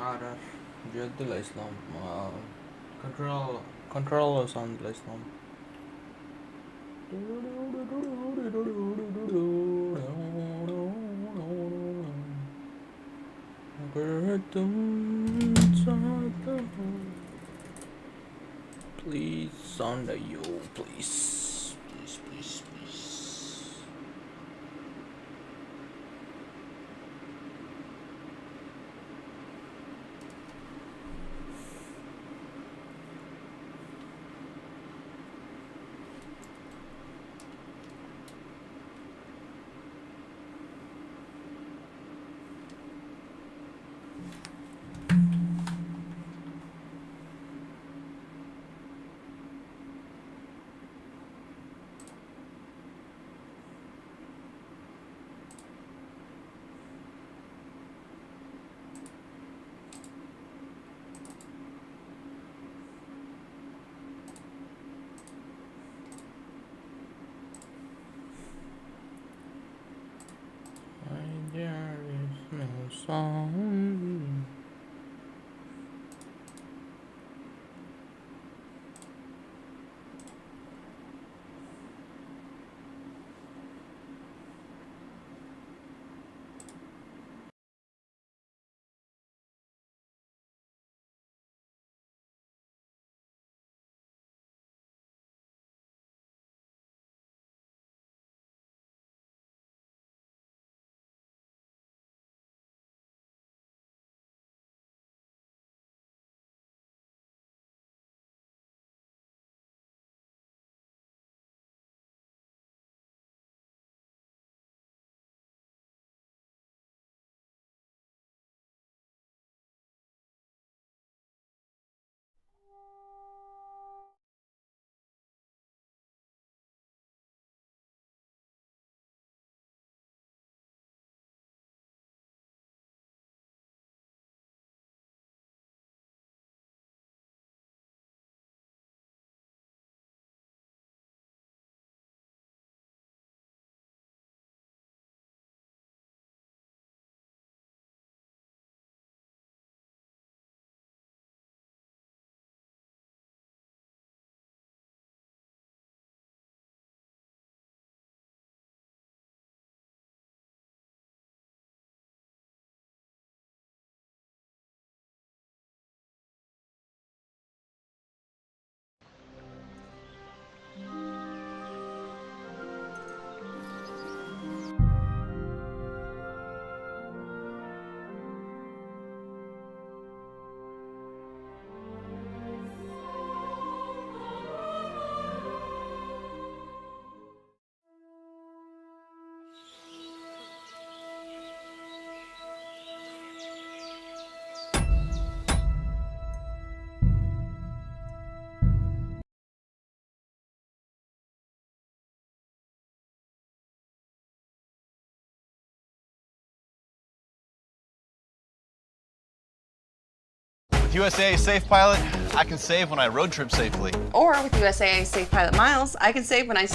Arar جد الإسلام control us on الإسلام. Please, Sonda, you, please, please, please, please. There is no song. With USAA Safe Pilot, I can save when I road trip safely. Or with USAA Safe Pilot Miles, I can save when I...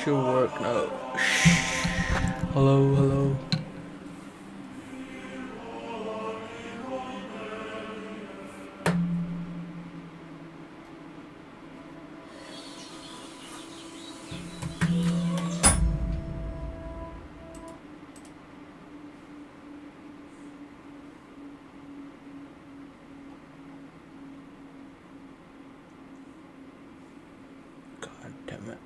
Should work now. Hello, hello. God damn it.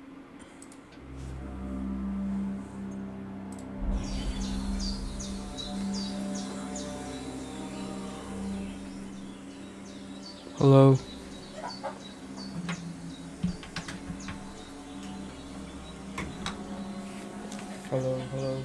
Hello? Hello, hello.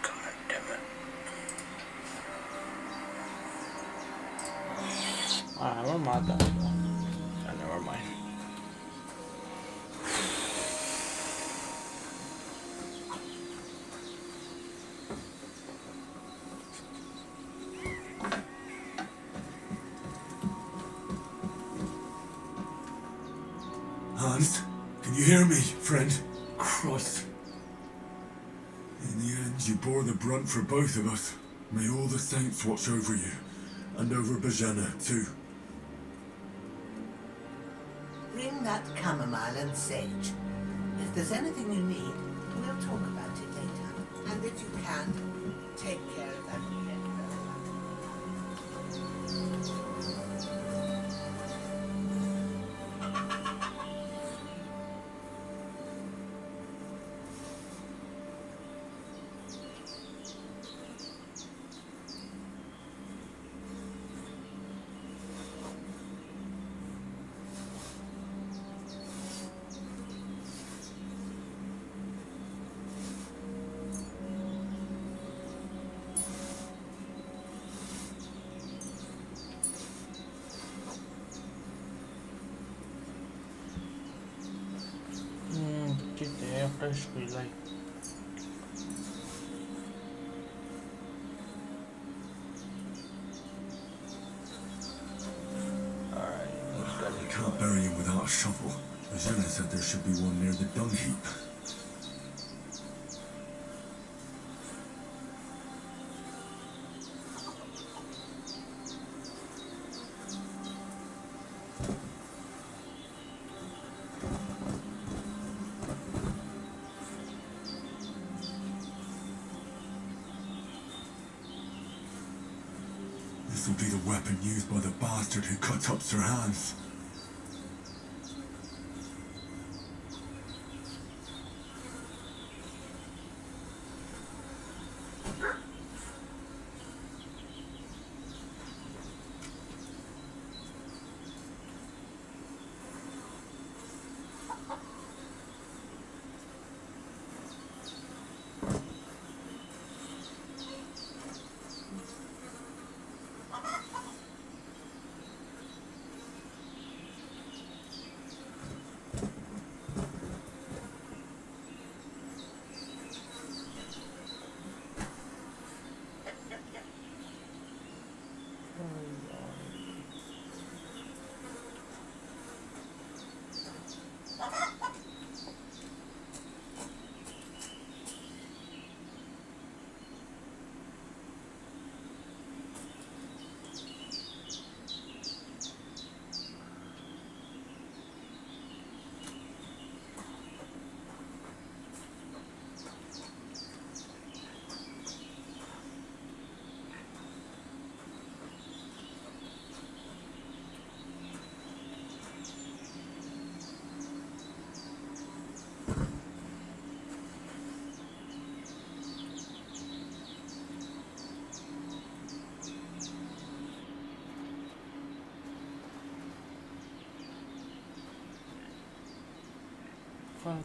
God damn it. Alright, where am I done? Oh, never mind. Hans, can you hear me, friend? Christ. In the end, you bore the brunt for both of us. May all the saints watch over you, and over Bajana, too. Bring that chamomile and sage. If there's anything you need, we'll talk about it later. And if you can, take care of that kid very well. Get there, fresh relay. Alright, You can't bury him without a shovel. Bajana said there should be one near the dung heap. This will be the weapon used by the bastard who cut up Sir Hans. What?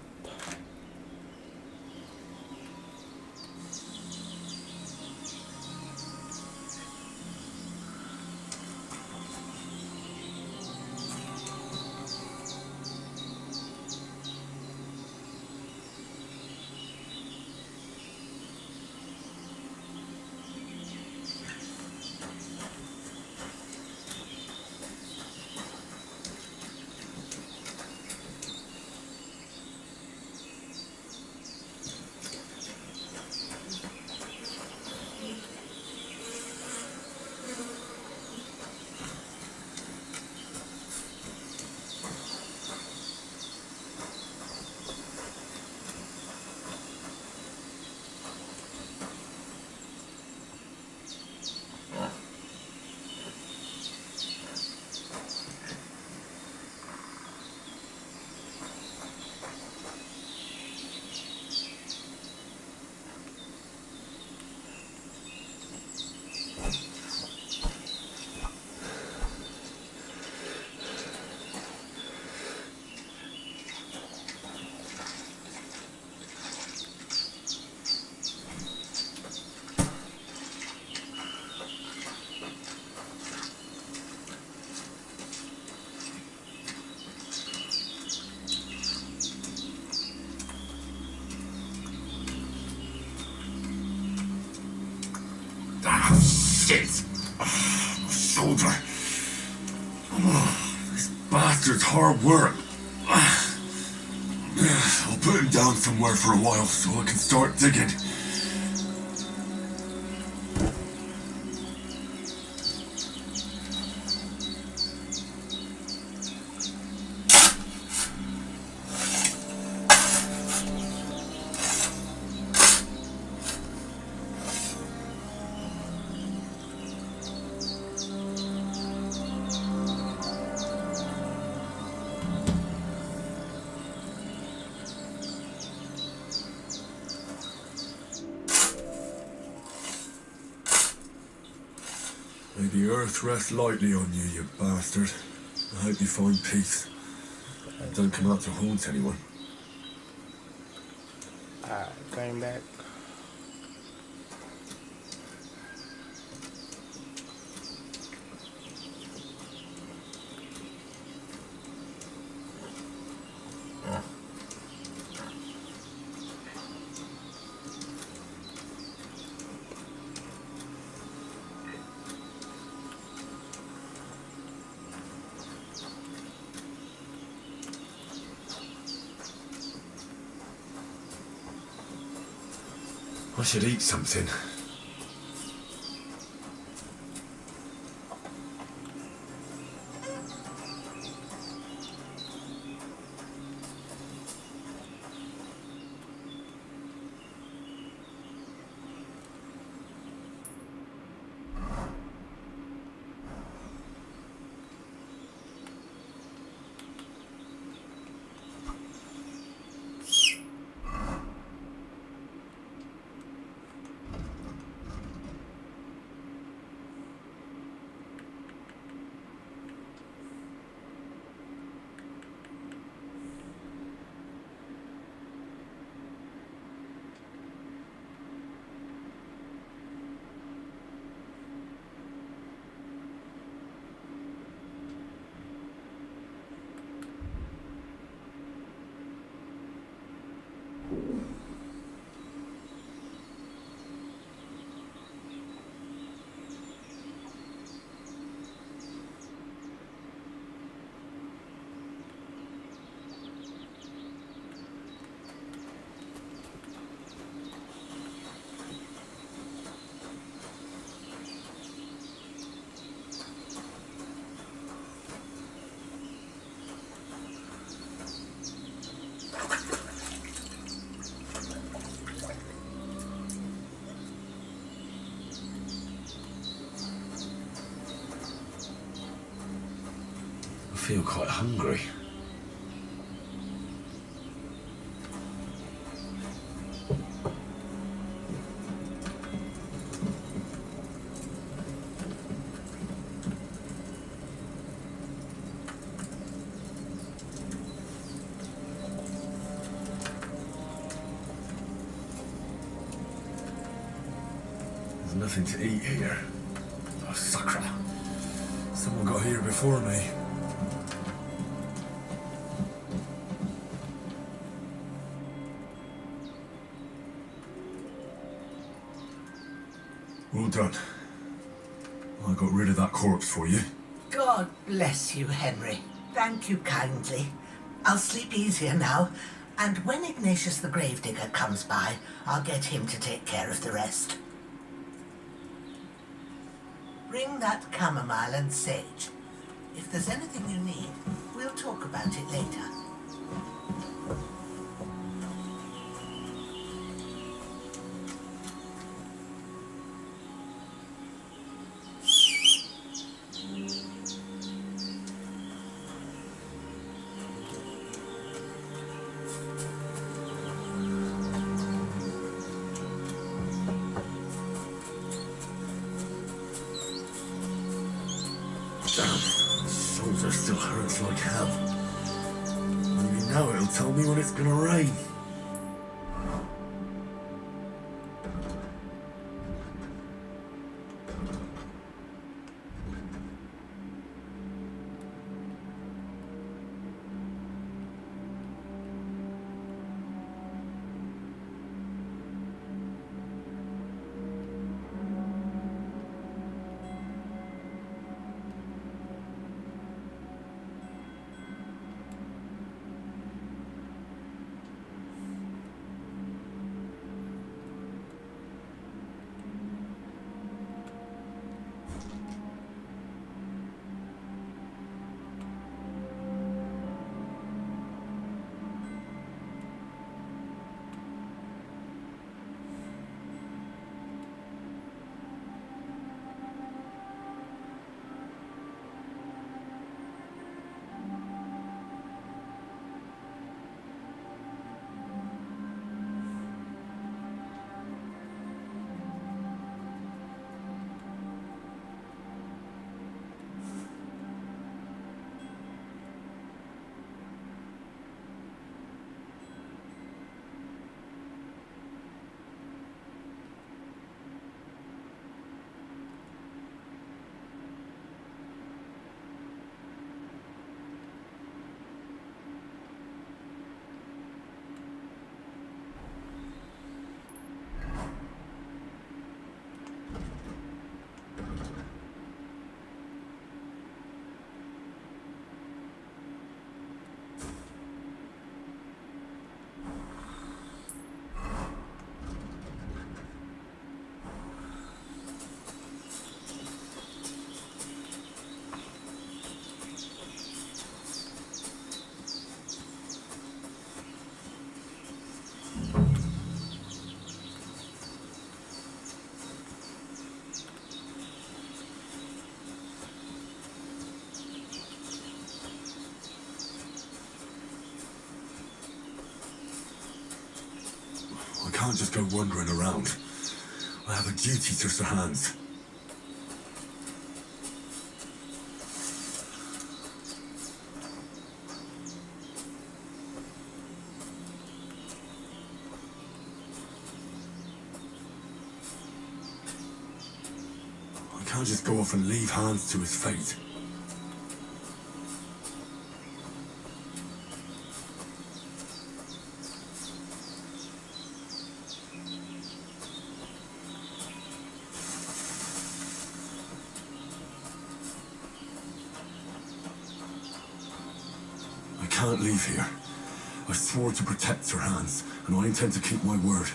Shit! My shoulder. This bastard's hard work. I'll put him down somewhere for a while so I can start digging. May the earth rest lightly on you, you bastard. I hope you find peace. And don't come out to haunt anyone. Alright, came back. I should eat something. I feel quite hungry. There's nothing to eat here. Oh, sacre. Someone got here before me. Well done. I got rid of that corpse for you. God bless you, Henry. Thank you kindly. I'll sleep easier now, and when Ignatius the Gravedigger comes by, I'll get him to take care of the rest. Bring that chamomile and sage. If there's anything you need, we'll talk about it later. Damn, shoulder still hurts like hell. Maybe now it'll tell me when it's gonna rain. can't just go wandering around. I have a duty to Sir Hans. I can't just go off and leave Hans to his fate. I can't leave here. I swore to protect Sir Hans, and I intend to keep my word.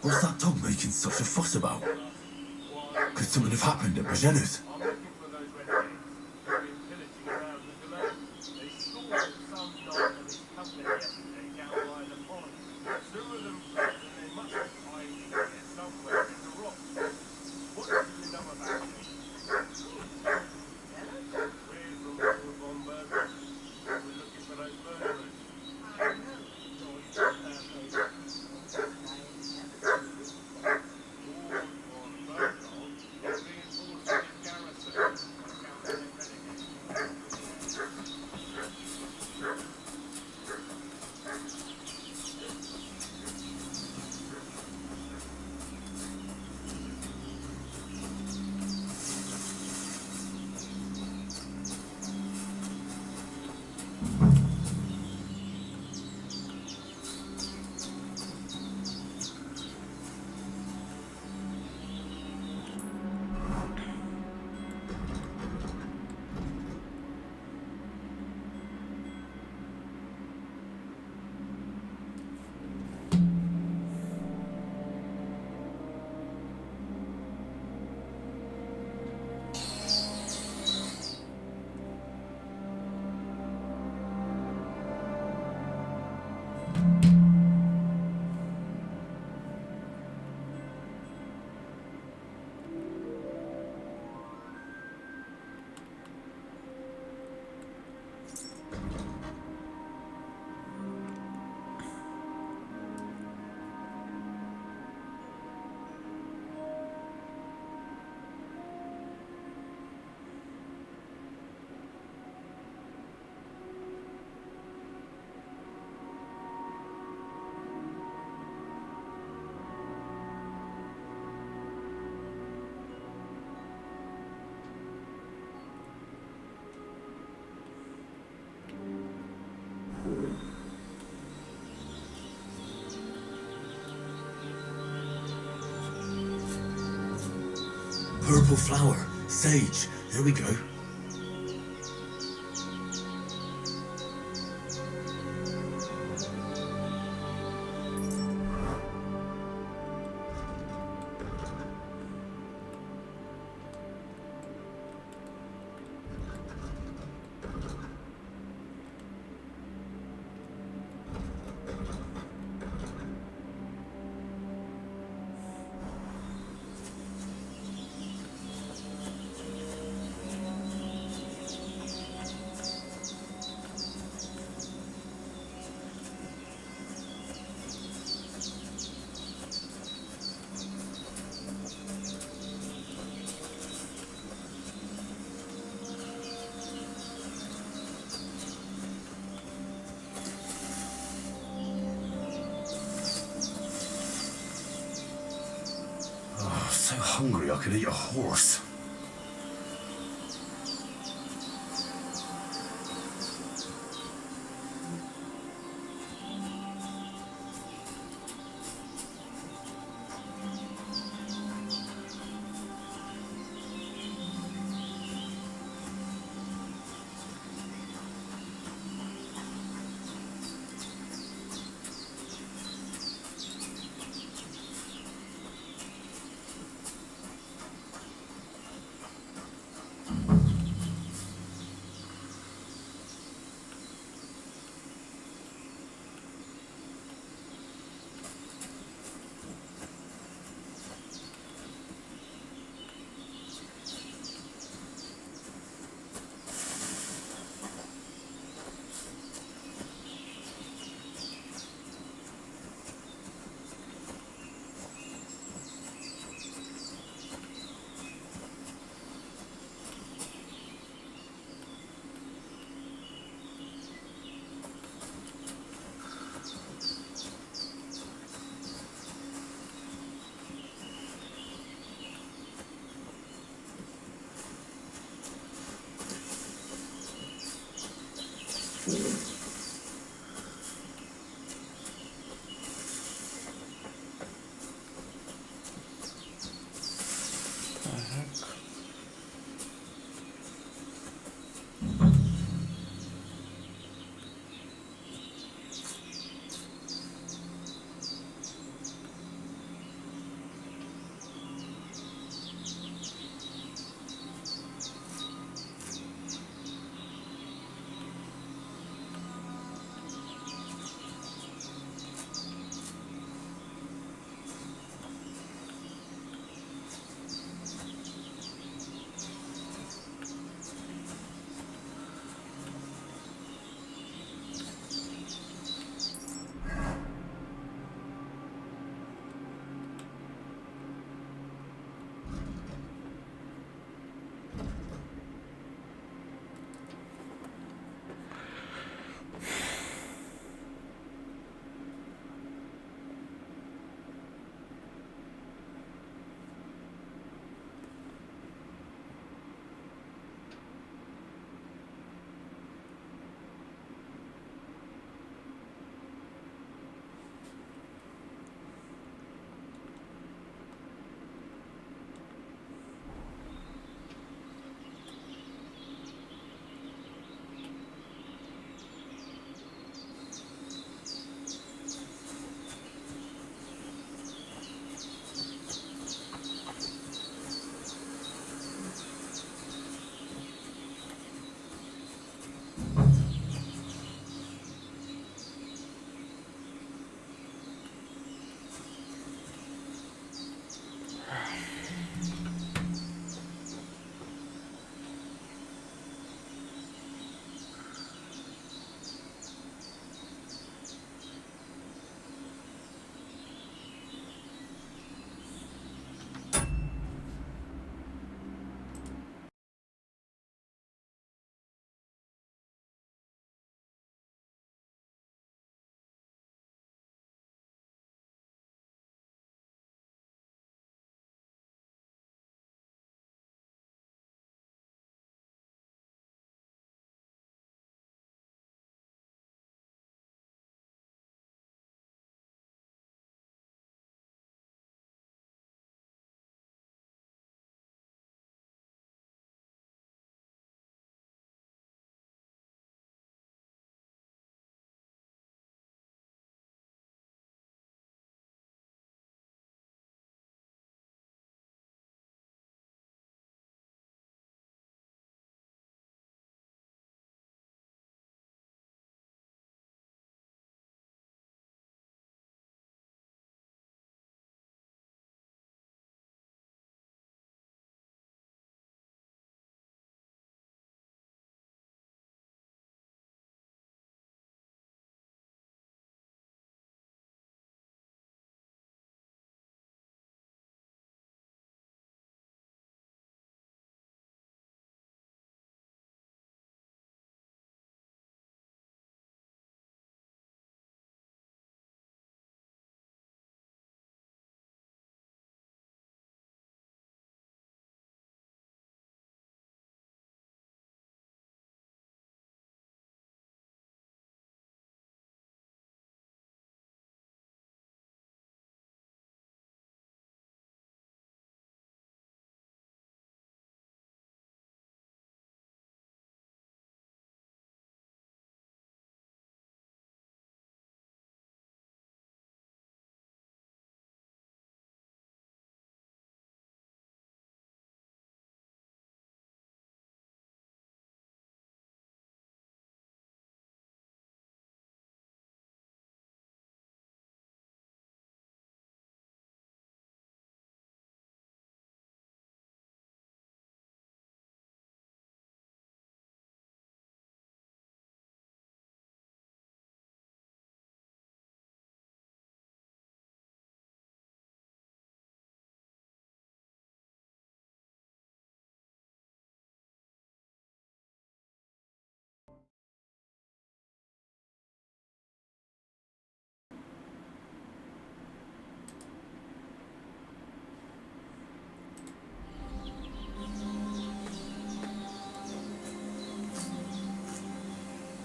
What's that dog making such a fuss about? Could something have happened at Bajena's? Purple flower, sage, there we go. So hungry I could eat a horse. The heck?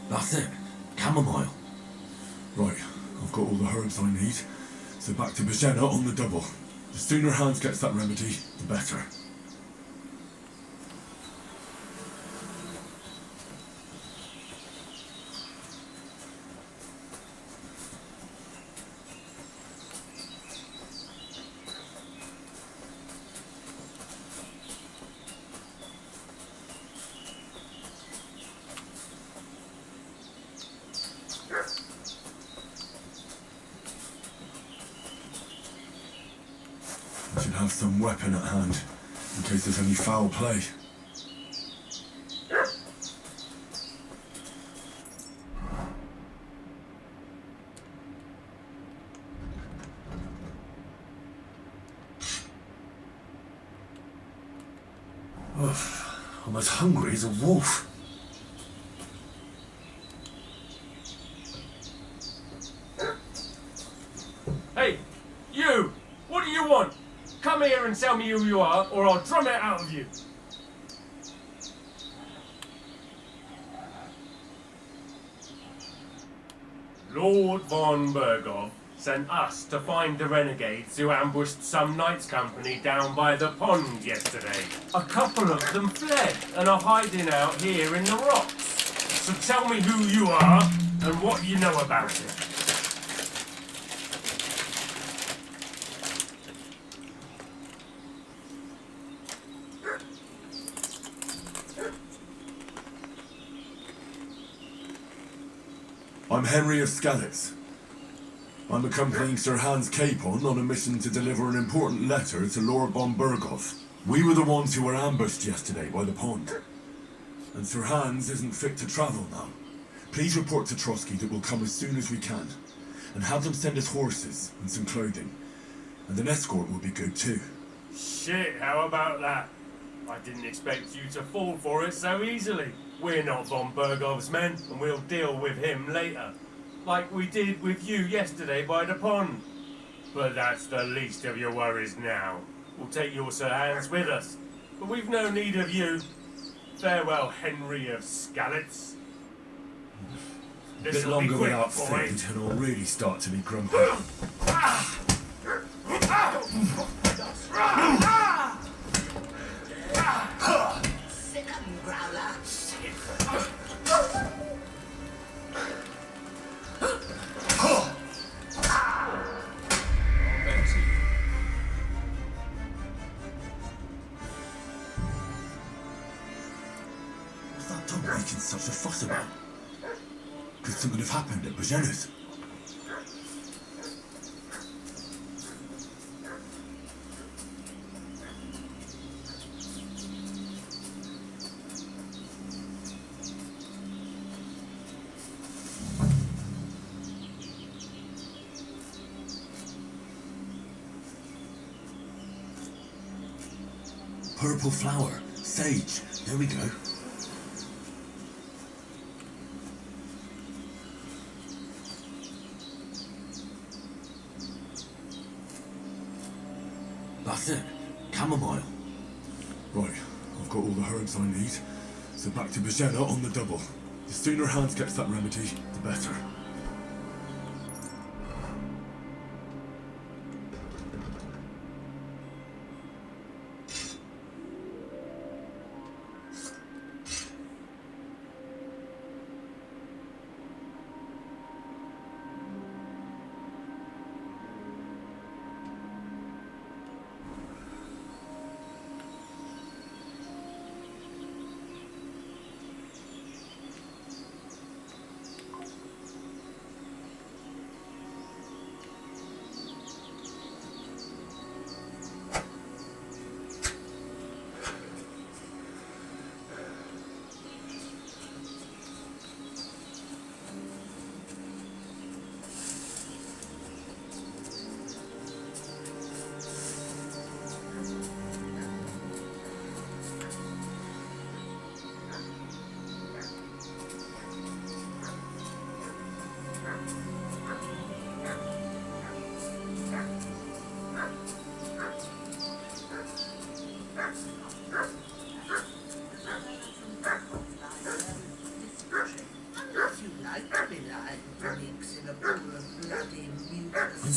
That's it. Chamomile. Right, I've got all the herbs I need. So back to Bajena on the double. The sooner Hans gets that remedy, the better. I should have some weapon at hand, in case there's any foul play. Oof, I'm as hungry as a wolf. Hey, you! What do you want? Come here and tell me who you are, or I'll drum it out of you. Lord von Bergov sent us to find the renegades who ambushed some knights' company down by the pond yesterday. A couple of them fled and are hiding out here in the rocks. So tell me who you are and what you know about it. I'm Henry of Skalitz. I'm accompanying Sir Hans Capon on a mission to deliver an important letter to Lord von Bergov. We were the ones who were ambushed yesterday by the pond. And Sir Hans isn't fit to travel now. Please report to Trotsky that we'll come as soon as we can. And have them send us horses and some clothing. And an escort will be good too. Shit, how about that? I didn't expect you to fall for it so easily. We're not von Bergov's men, and we'll deal with him later. Like we did with you yesterday by the pond. But that's the least of your worries now. We'll take your Sir Hans with us. But we've no need of you. Farewell, Henry of Skalitz. A bit This'll be longer quick, without boy. food and I'll really start to be grumpy. Sick of you, Growler. What's that dog making such a fuss about? Could something have happened at Bajena's? Purple flower, sage, there we go. That's it, chamomile. Right, I've got all the herbs I need, so back to Bajena on the double. The sooner Hans gets that remedy, the better.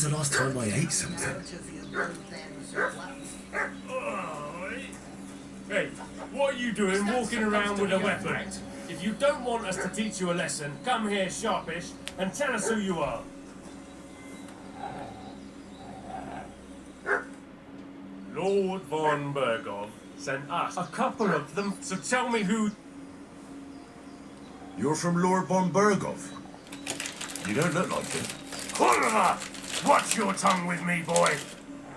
When's the last time I ate something? Out of you both ends at once. Oh, hey, what are you doing walking around with a weapon? If you don't want us to teach you a lesson, come here sharpish and tell us who you are. Lord von Bergov sent us a couple of them, so tell me who... You're from Lord von Bergov. You don't look like him. Hoorah! Watch your tongue with me, boy.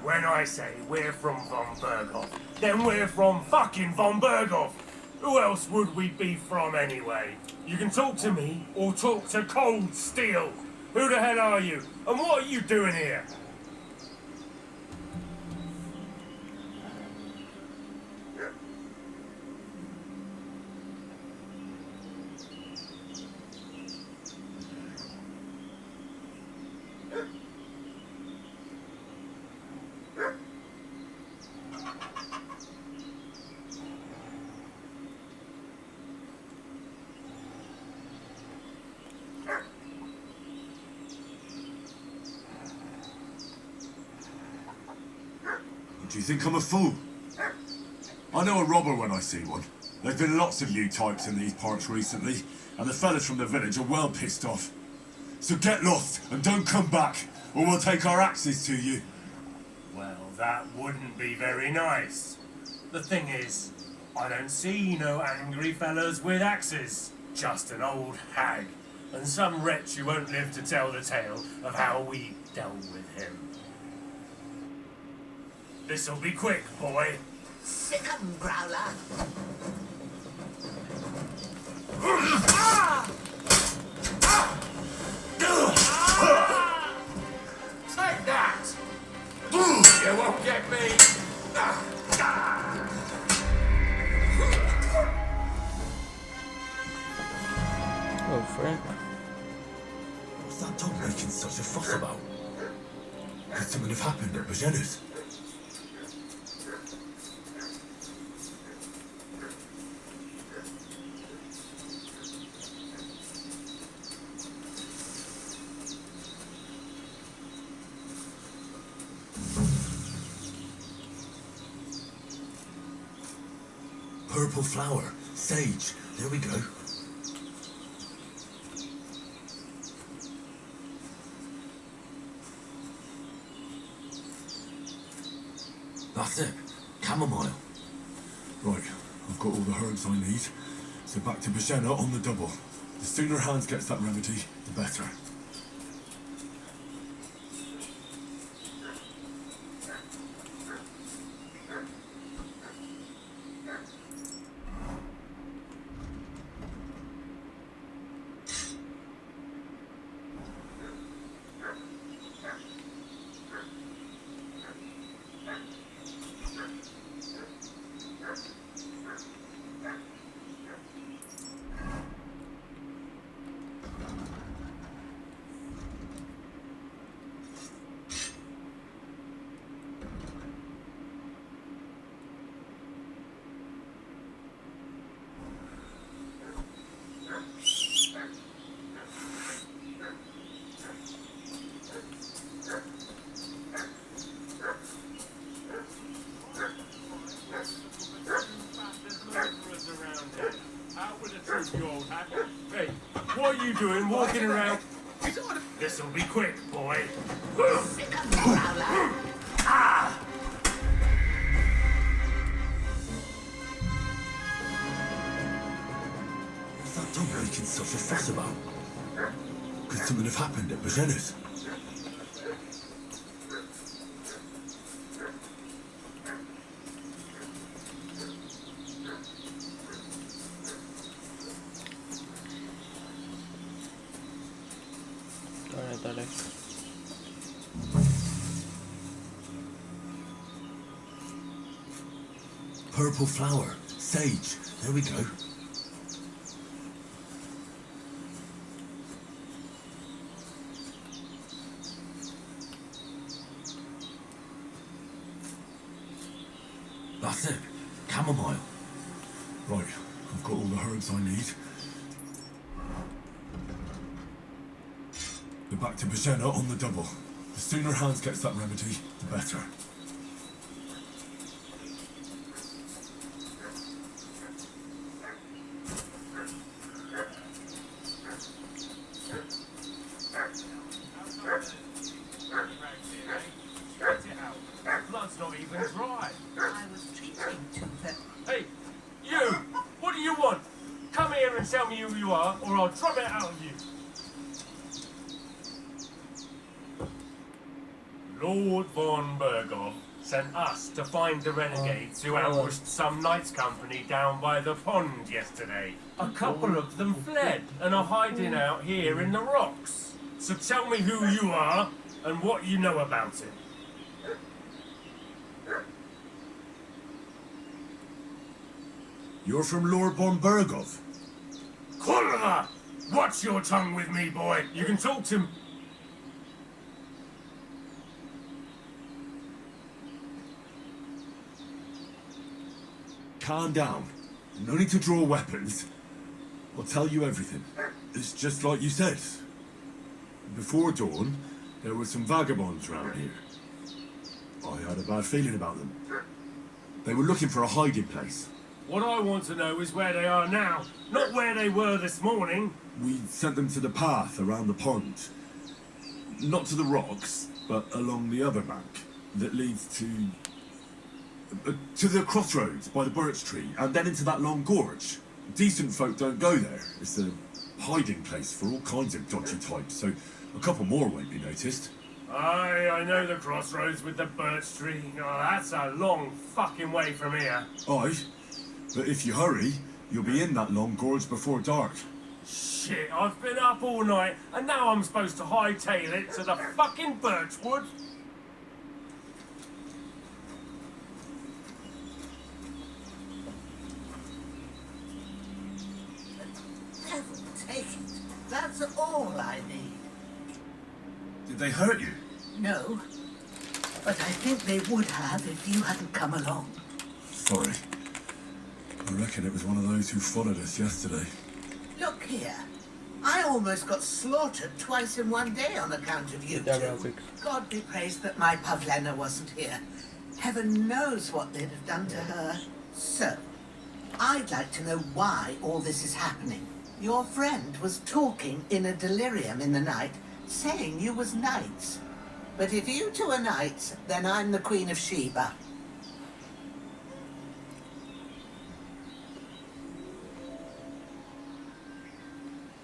When I say we're from von Bergov, then we're from fucking von Bergov. Who else would we be from anyway? You can talk to me or talk to Cold Steel. Who the hell are you? And what are you doing here? Do you think I'm a fool? I know a robber when I see one. There've been lots of you types in these parts recently, and the fellas from the village are well pissed off. So get lost and don't come back, or we'll take our axes to you. Well, that wouldn't be very nice. The thing is, I don't see no angry fellas with axes. Just an old hag, and some wretch who won't live to tell the tale of how we dealt with him. This'll be quick, boy. Sick 'em, Growler. Take that! You won't get me! Oh, friend. What's that dog making such a fuss about? Could something have happened at Bajena's? Purple flower, sage, there we go. That's it, chamomile. Right, I've got all the herbs I need, so back to Bajena on the double. The sooner Hans gets that remedy, the better. Hey, what are you doing walking around? This'll be quick, boy. Sick 'em, Growler. What's that dog making such a fuss about? Could something have happened at Bajena's? Alright, Alex. Purple flower, sage, there we go. That's it, chamomile. Right, I've got all the herbs I need. We're back to Bajena on the double. The sooner Hans gets that remedy, the better. Blood's not even dry. I was treating to them. Hey, you! What do you want? Come here and tell me who you are, or I'll drum it out of you. Lord von Berghoff sent us to find the renegades who ambushed some knights company down by the pond yesterday. A couple of them fled and are hiding out here in the rocks. So tell me who you are and what you know about it. You're from Lord von Berghoff? Kulva! Watch your tongue with me, boy. You can talk to... Calm down. No need to draw weapons. I'll tell you everything. It's just like you said. Before dawn, there were some vagabonds round here. I had a bad feeling about them. They were looking for a hiding place. What I want to know is where they are now, not where they were this morning. We sent them to the path around the pond. Not to the rocks, but along the other bank that leads to the crossroads by the birch tree, and then into that long gorge. Decent folk don't go there. It's a hiding place for all kinds of dodgy types, so a couple more won't be noticed. Aye, I know the crossroads with the birch tree. Oh, that's a long fucking way from here. Aye, but if you hurry, you'll be in that long gorge before dark. Shit, I've been up all night, and now I'm supposed to hightail it to the fucking birchwood? Devil take it. That's all I need. Did they hurt you? No, but I think they would have if you hadn't come along. Sorry. I reckon it was one of those who followed us yesterday. Look here. I almost got slaughtered twice in one day on account of you two. God be praised that my Pavlena wasn't here. Heaven knows what they'd have done to her. So, I'd like to know why all this is happening. Your friend was talking in a delirium in the night, saying you was knights. But if you two are knights, then I'm the Queen of Sheba.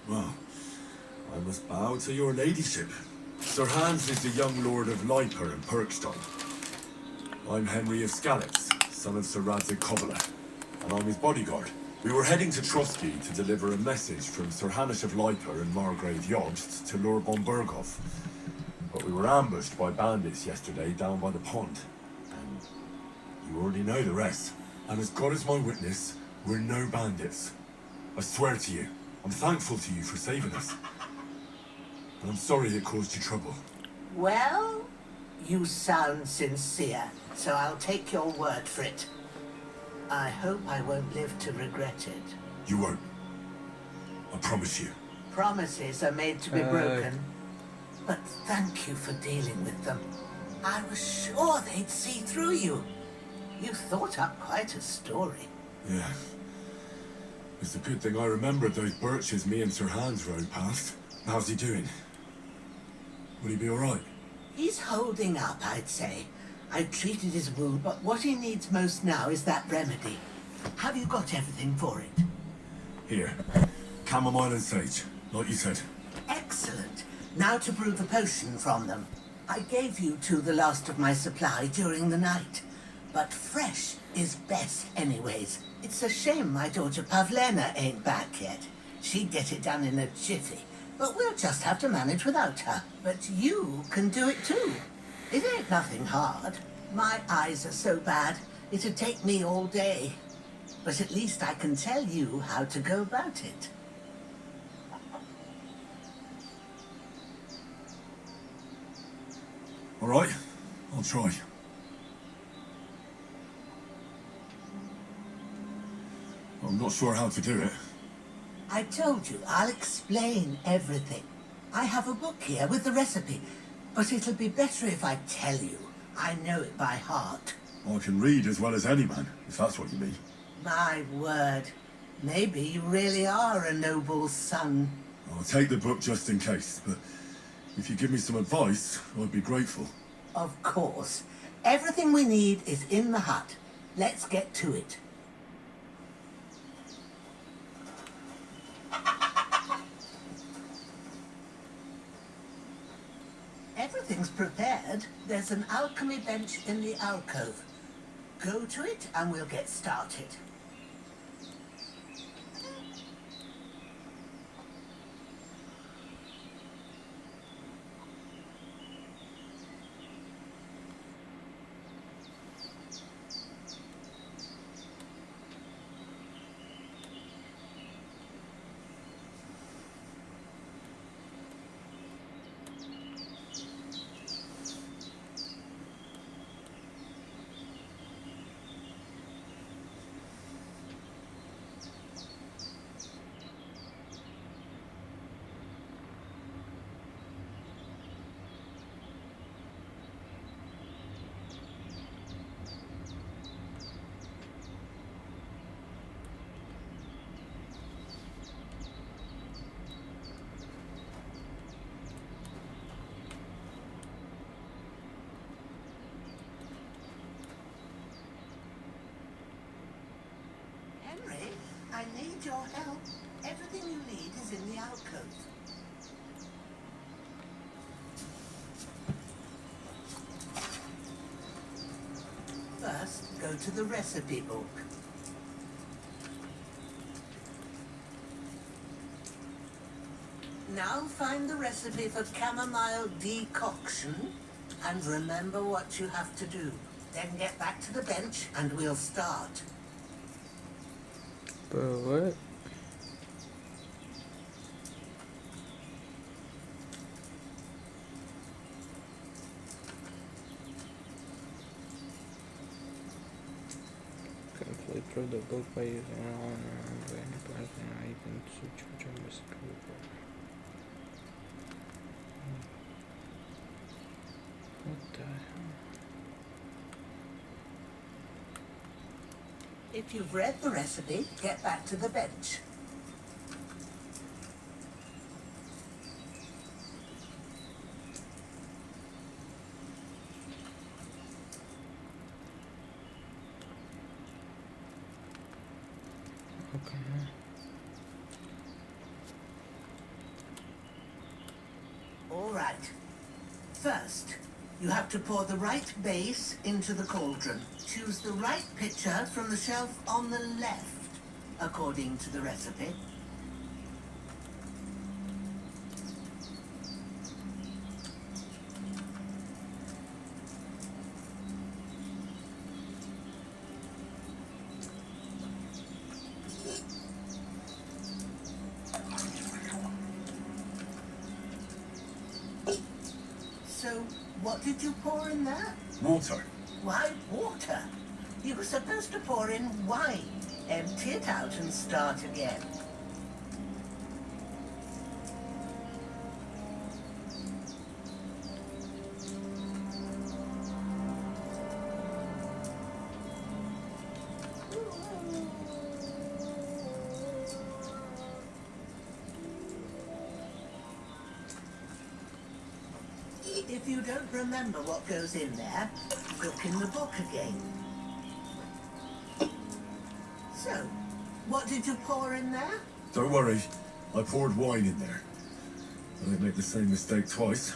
Well, I must bow to your ladyship. Sir Hans is the young lord of Leiper and Perkstein. I'm Henry of Skalitz, son of Sir Radzig Kovala, and I'm his bodyguard. We were heading to Trotsky to deliver a message from Sir Hanish of Leiper and Margrave Jobst to Lord von Berghoff. But we were ambushed by bandits yesterday down by the pond. And you already know the rest. And as God is my witness, we're no bandits. I swear to you, I'm thankful to you for saving us. And I'm sorry it caused you trouble. Well, you sound sincere, so I'll take your word for it. I hope I won't live to regret it. You won't. I promise you. Promises are made to be broken. But thank you for dealing with them. I was sure they'd see through you. You thought up quite a story. Yeah. It's a good thing I remembered those birches me and Sir Hans rode past. How's he doing? Will he be alright? He's holding up, I'd say. I treated his wound, but what he needs most now is that remedy. Have you got everything for it? Here. Chamomile and sage, like you said. Excellent. Now to brew the potion from them. I gave you two the last of my supply during the night. But fresh is best anyways. It's a shame my daughter Pavlena ain't back yet. She'd get it done in a jiffy. But we'll just have to manage without her. But you can do it too. It ain't nothing hard. My eyes are so bad, it'd take me all day. But at least I can tell you how to go about it. Alright, I'll try. I'm not sure how to do it. I told you, I'll explain everything. I have a book here with the recipe. But it'll be better if I tell you. I know it by heart. I can read as well as any man, if that's what you mean. My word. Maybe you really are a noble son. I'll take the book just in case, but if you give me some advice, I'd be grateful. Of course. Everything we need is in the hut. Let's get to it. Everything's prepared. There's an alchemy bench in the alcove. Go to it and we'll get started. Henry, I need your help. Everything you need is in the alcove. First, go to the recipe book. Now find the recipe for chamomile decoction and remember what you have to do. Then get back to the bench and we'll start. But what? Complete through the book by using any person I can switch between recipe before. What the hell? If you've read the recipe, get back to the bench. Okay. All right. First, you have to pour the right base into the cauldron. Choose the right pitcher from the shelf on the left, according to the recipe. So, what did you pour in there? Water. Why water? You were supposed to pour in wine. Empty it out and start again. If you don't remember what goes in there, look in the book again. So, what did you pour in there? Don't worry, I poured wine in there. I didn't make the same mistake twice.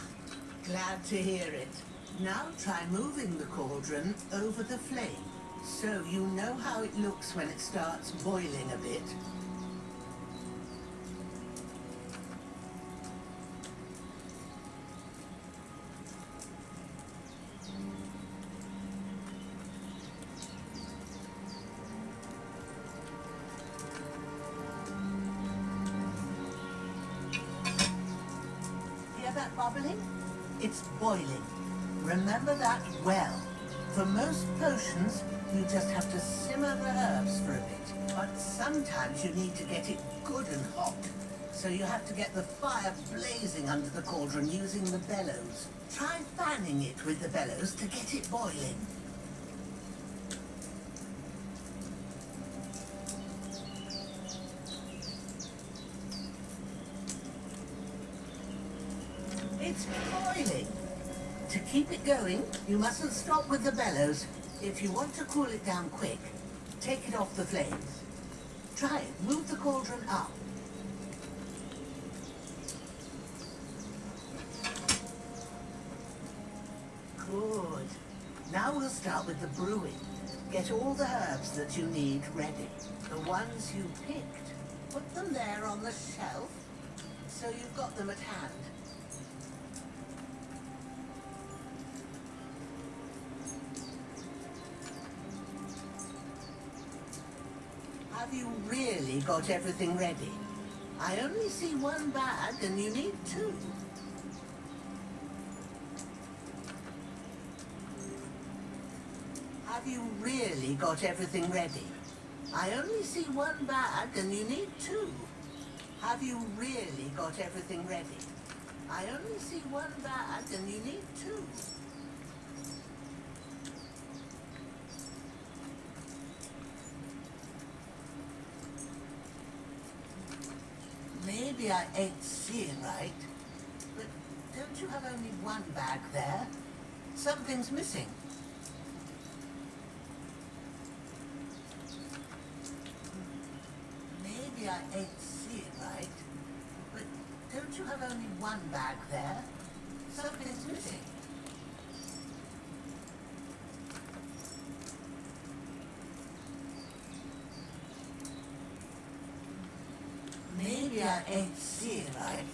Glad to hear it. Now try moving the cauldron over the flame, so you know how it looks when it starts boiling a bit. Hear that bubbling? It's boiling. Remember that well. For most potions, you just have to simmer the herbs for a bit. But sometimes you need to get it good and hot. so you have to get the fire blazing under the cauldron using the bellows. Try fanning it with the bellows to get it boiling. It's boiling. To keep it going, you mustn't stop with the bellows. If you want to cool it down quick, take it off the flames. Try it. Move the cauldron up. Good. Now we'll start with the brewing. Get all the herbs that you need ready. The ones you picked. Put them there on the shelf, so you've got them at hand. Have you really got everything ready? I only see one bag and you need two. Have you really got everything ready? I only see one bag and you need two. Have you really got everything ready? I only see one bag and you need two. Maybe I ain't seeing right, but don't you have only one bag there? Something's missing. Maybe I ain't seeing right, but don't you have only one bag there? Something's missing. Maybe I ain't seeing right.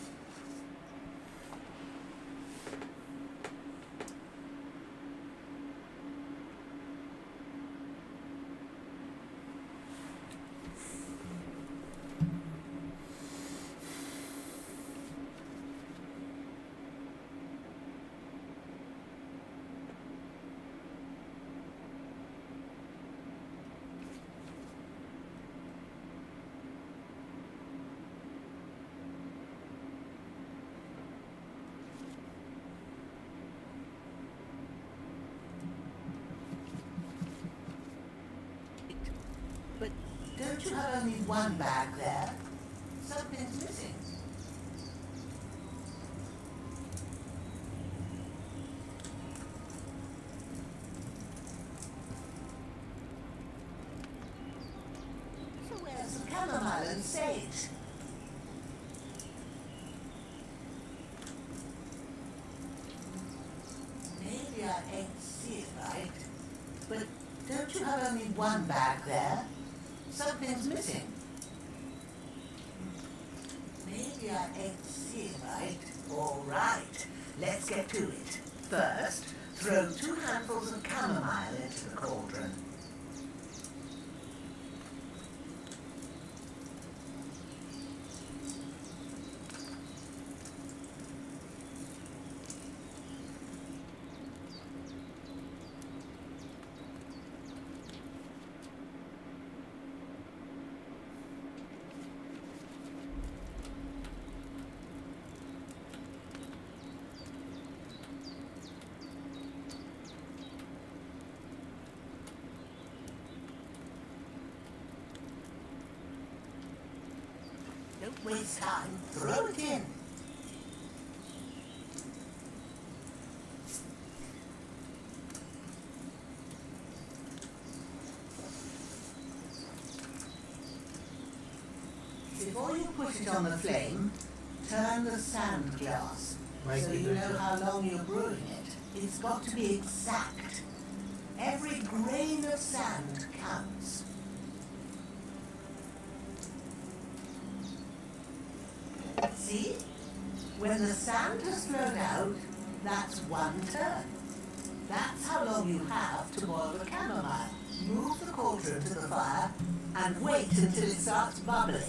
But don't you have only one bag there? Something's missing. So where's some chamomile and sage? Maybe I ain't seeing right, but don't you have only one bag there? Something's missing. Maybe I ain't seeing right. All right, let's get to it. First, throw 2 handfuls of chamomile into the cauldron. Don't waste time. Throw it in. Before you put it on the flame, turn the sand glass so you know how long you're brewing it. It's got to be exact. Every grain of sand counts. See? When the sand has flowed out, that's 1 turn. That's how long you have to boil the chamomile. Move the cauldron to the fire and wait until it starts bubbling.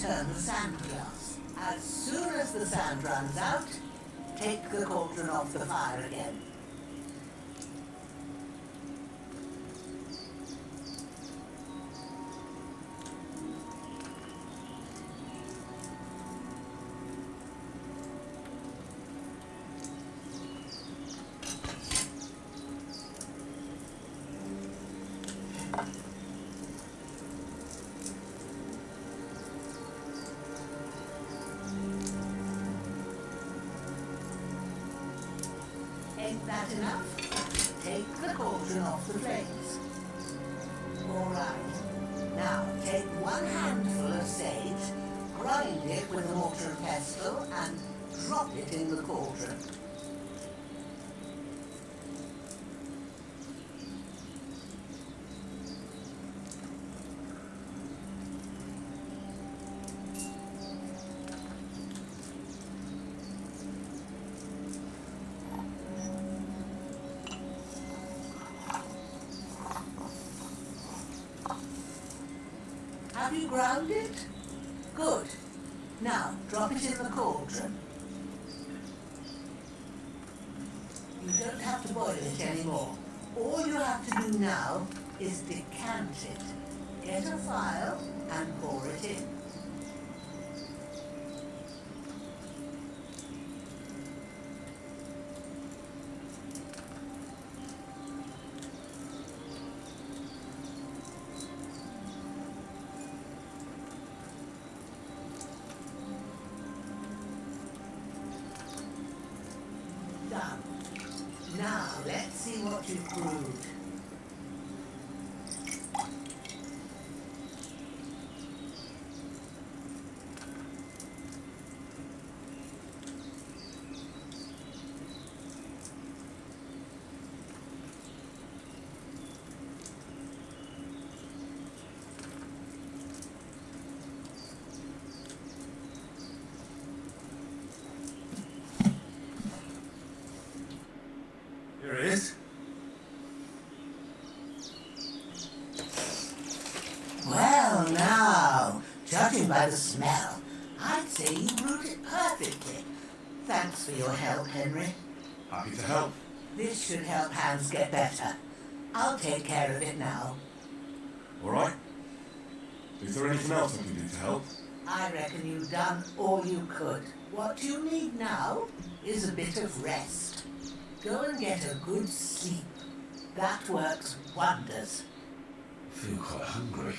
turn the sand glass. As soon as the sand runs out, take the cauldron off the fire again. Ain't that enough? Take the cauldron off the flames. All right. Now take one handful of sage, grind it with a mortar and pestle, and drop it in the cauldron. Have you ground it? Good. Now, drop it in the cauldron. You don't have to boil it anymore. All you have to do now is decant it. Get a phial and pour it in. Done. Now, let's see what you've brewed. Here it is. Well, now, judging by the smell, I'd say you brewed it perfectly. Thanks for your help, Henry. Happy to help. This should help Hans get better. I'll take care of it now. All right. Is there anything else I can do to help? I reckon you've done all you could. What you need now is a bit of rest. Go and get a good sleep. That works wonders. I feel quite hungry.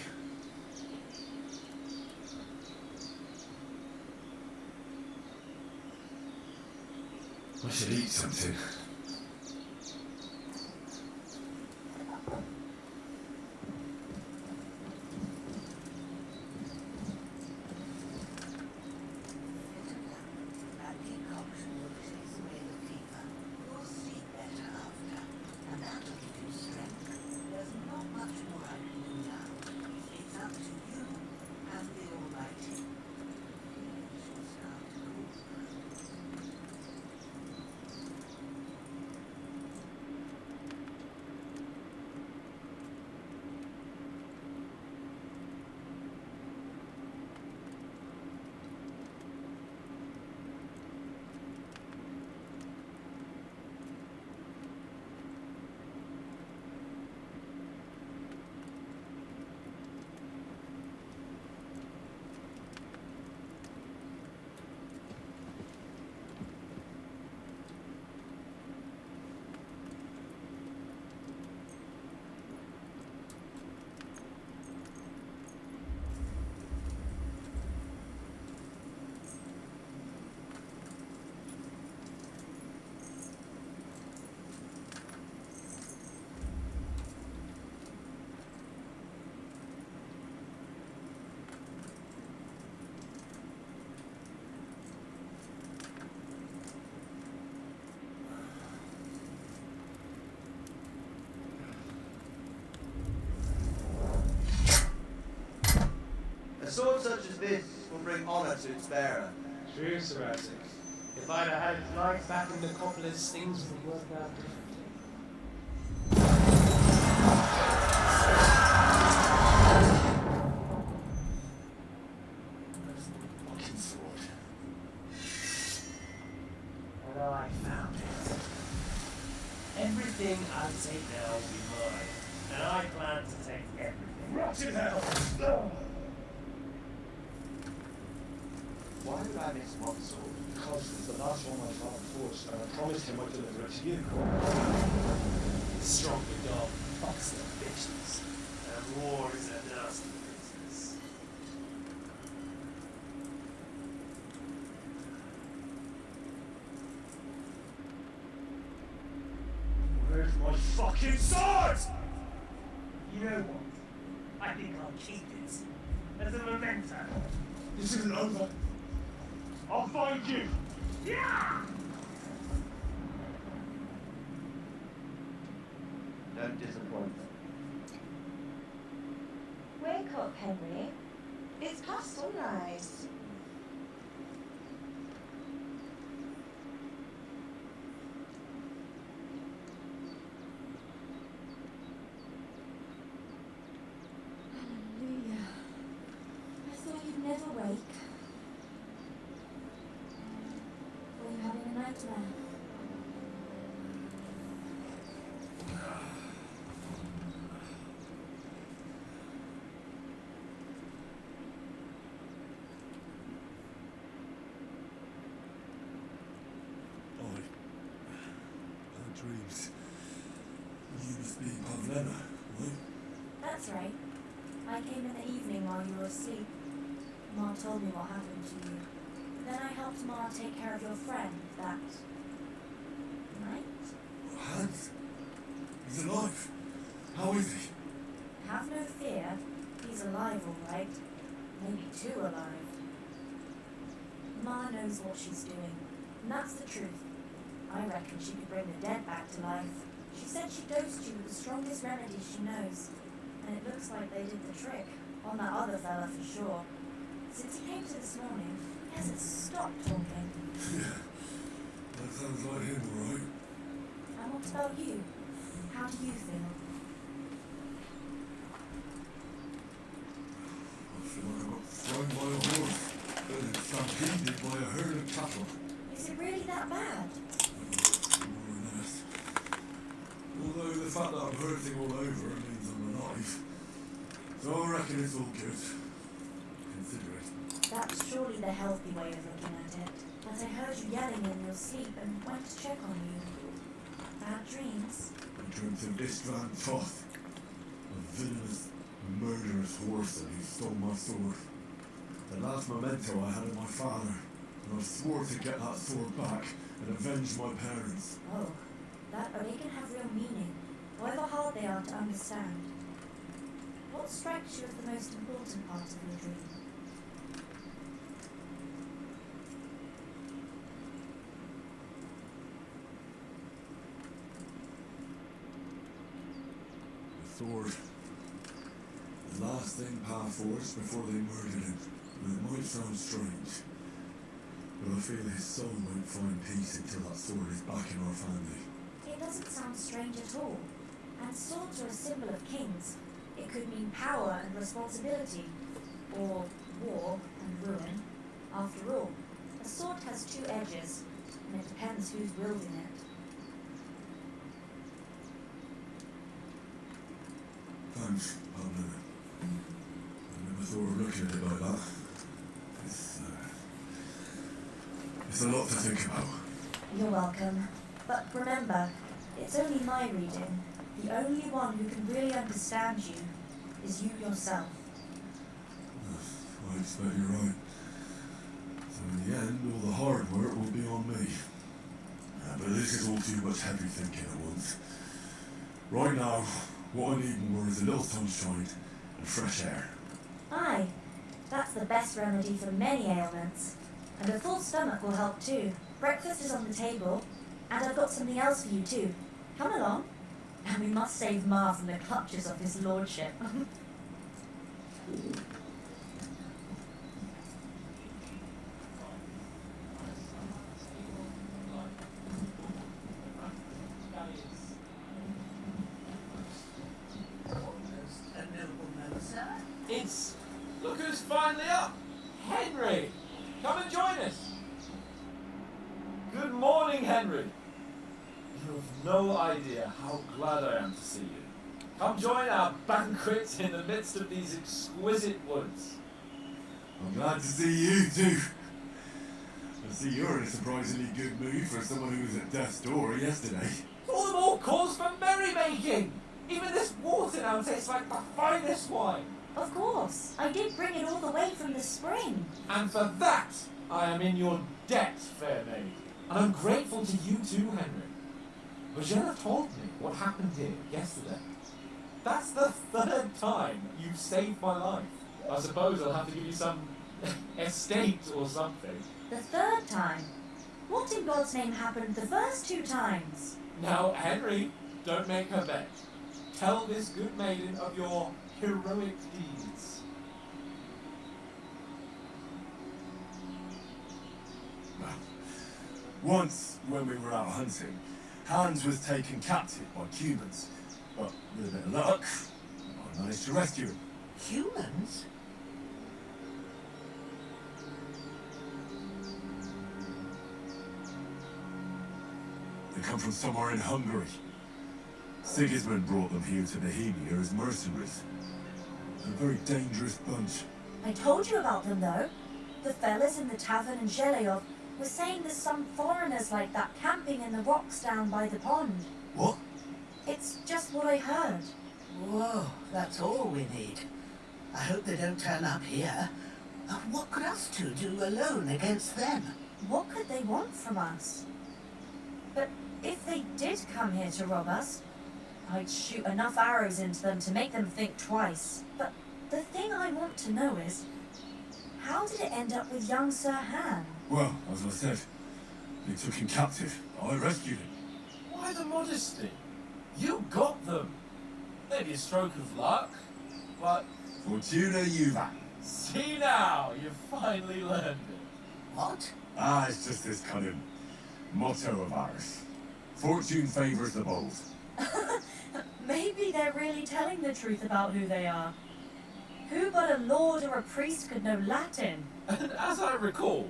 I should eat something. That decoction will chase away the fever. You'll sleep better after, and that'll give you strength. There's not much more I can do now. It's up to you and the Almighty. You should start to cool. A sword such as this will bring honor to its bearer. True, Sir Isaac. If I'd have had his life back in the Coppolas, things would have worked out differently. I found it. Everything I take now will be mine, and I plan to take everything. Rotted hell! Why did I miss one sword? Because it's the last one my father forged, and I promised him I'd deliver it to you. Strongly God fucks the bitches, and war is a nasty business. Where's my fucking sword? You know what? I think I'll keep it as a memento. This isn't over. I'll find you. Yeah! Don't disappoint. Wake up, Henry. It's past sunrise. Hallelujah. I thought you'd never wake. Were you having a nightmare? Dreams. You must be Pavlena, right? That's right. I came in the evening while you were asleep. Ma told me what happened to you. Then I helped Ma take care of your friend that night. Hans? He's alive. How is he? Have no fear. He's alive, all right. Maybe too alive. Ma knows what she's doing, and that's the truth. I reckon she could bring the dead back to life. She said she dosed you with the strongest remedy she knows, and it looks like they did the trick on that other fella for sure. Since he came to this morning, he hasn't stopped talking. Yeah. That sounds like him, alright. And what about you? How do you feel? I feel like I got thrown by a horse, then stampeded by a herd of cattle. Is it really that bad? More or less. Although the fact that I'm hurting all over means I'm alive. So I reckon it's all good. Consider it. That's surely the healthy way of looking at it. But I heard you yelling in your sleep and went to check on you. Bad dreams? I dreamt of Istvan Toth, a villainous, murderous horseman who stole my sword. The last memento I had of my father, and I swore to get that sword back and avenge my parents. Oh, that only can have real meaning, however hard they are to understand. What strikes you as the most important part of your dream? The sword. The last thing Pa forged before they murdered him. And it might sound strange, but I feel his soul won't find peace until that sword is back in our family. It doesn't sound strange at all. And swords are a symbol of kings. It could mean power and responsibility, or war and ruin. After all, a sword has two edges, and it depends who's wielding it. Thanks, Pavlina. I never thought of looking at it like that. It's a lot to think about. You're welcome. But remember, it's only my reading. The only one who can really understand you is you yourself. I expect you're right. So in the end, all the hard work will be on me. But this is all too much heavy thinking at once. Right now, what I need more is a little sunshine and fresh air. Aye, that's the best remedy for many ailments. And a full stomach will help too. Breakfast is on the table, and I've got something else for you too. Come along. And we must save Ma from the clutches of his lordship. It's... Look who's finally up! Henry! Come and join us! Good morning, Henry. You have no idea how glad I am to see you. Come join our banquet in the midst of these exquisite woods. I'm glad to see you too. I see you're in a surprisingly good mood for someone who was at death's door yesterday. All the more cause for merrymaking! Even this water now tastes like the finest wine. Of course. I did bring it all the way from the spring. And for that, I am in your debt, fair maid. And I'm grateful to you too, Henry. Virginia told me what happened here yesterday. That's the third time you've saved my life. I suppose I'll have to give you some estate or something. The third time? What in God's name happened the first 2 times? Now, Henry, don't make her beg. Tell this good maiden of your heroic deeds. Well, once, when we were out hunting, Hans was taken captive by Cubans. But with a bit of luck, I managed to rescue him. Humans? They come from somewhere in Hungary. Sigismund brought them here to Bohemia as mercenaries. They're a very dangerous bunch. I told you about them though. The fellas in the tavern in Zheleov were saying there's some foreigners like that camping in the rocks down by the pond. What? It's just what I heard. Whoa, that's all we need. I hope they don't turn up here. What could us two do alone against them? What could they want from us? But if they did come here to rob us, I'd shoot enough arrows into them to make them think twice. But the thing I want to know is, how did it end up with young Sir Han? Well, as I said, they took him captive. I rescued him. Why the modesty? You got them. Maybe a stroke of luck, but Fortuna Juvat. see now, you've finally learned it. What? Ah, it's just this kind of motto of ours. Fortune favours the bold. Maybe they're really telling the truth about who they are. Who but a lord or a priest could know Latin? And as I recall,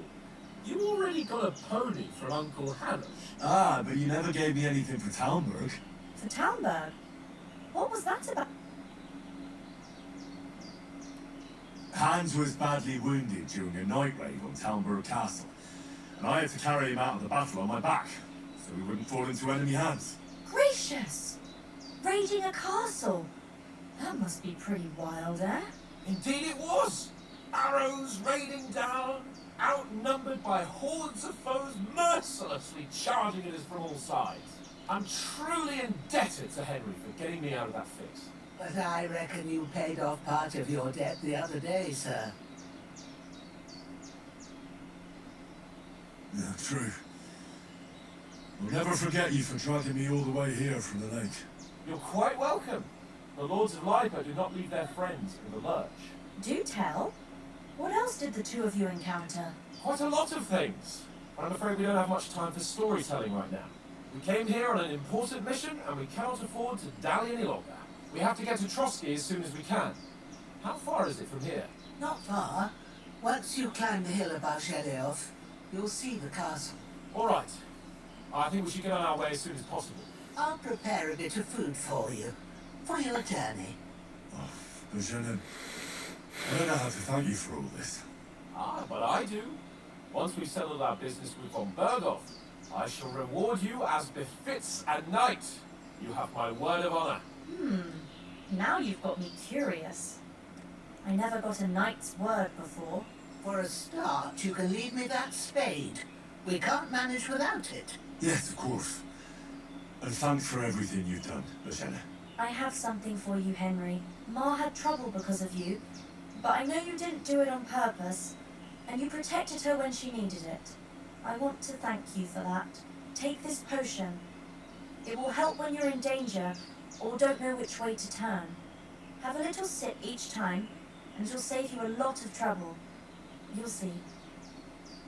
you already got a pony from Uncle Hamish. Ah, but you never gave me anything for Talmberg. For Talmberg? What was that about? Hans was badly wounded during a night raid on Talmberg Castle, and I had to carry him out of the battle on my back, so he wouldn't fall into enemy hands. Gracious! Raiding a castle? That must be pretty wild, eh? Indeed it was! Arrows raining down, outnumbered by hordes of foes mercilessly charging at us from all sides. I'm truly indebted to Henry for getting me out of that fix. But I reckon you paid off part of your debt the other day, sir. Yeah, true. I'll never forget you for dragging me all the way here from the lake. You're quite welcome. The Lords of Lipa do not leave their friends in the lurch. Do tell. What else did the two of you encounter? Quite a lot of things. But I'm afraid we don't have much time for storytelling right now. We came here on an important mission, and we cannot afford to dally any longer. We have to get to Trotsky as soon as we can. How far is it from here? Not far. Once you climb the hill above Zheleov, you'll see the castle. All right. I think we should get on our way as soon as possible. I'll prepare a bit of food for you. For your journey. Oh, Virginia, I don't know how to thank you for all this. Ah, but I do. Once we've settled our business with von Berghoff, I shall reward you as befits a knight. You have my word of honor. Now you've got me curious. I never got a knight's word before. For a start, you can leave me that spade. We can't manage without it. Yes, of course. And thanks for everything you've done, Virginia. I have something for you, Henry. Ma had trouble because of you, but I know you didn't do it on purpose, and you protected her when she needed it. I want to thank you for that. Take this potion. It will help when you're in danger or don't know which way to turn. Have a little sip each time, and it'll save you a lot of trouble. You'll see.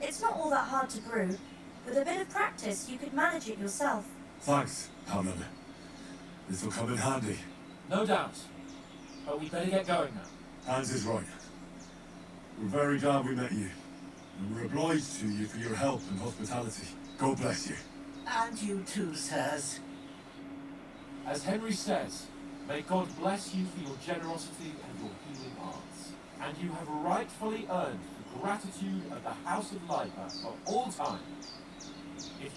It's not all that hard to brew. With a bit of practice, you could manage it yourself. Thanks, Helen. This will come in handy. No doubt. But we better get going now. Hans is right. We're very glad we met you. And we're obliged to you for your help and hospitality. God bless you. And you too, sirs. As Henry says, may God bless you for your generosity and your healing arts. And you have rightfully earned the gratitude of the House of Lipa for all time. If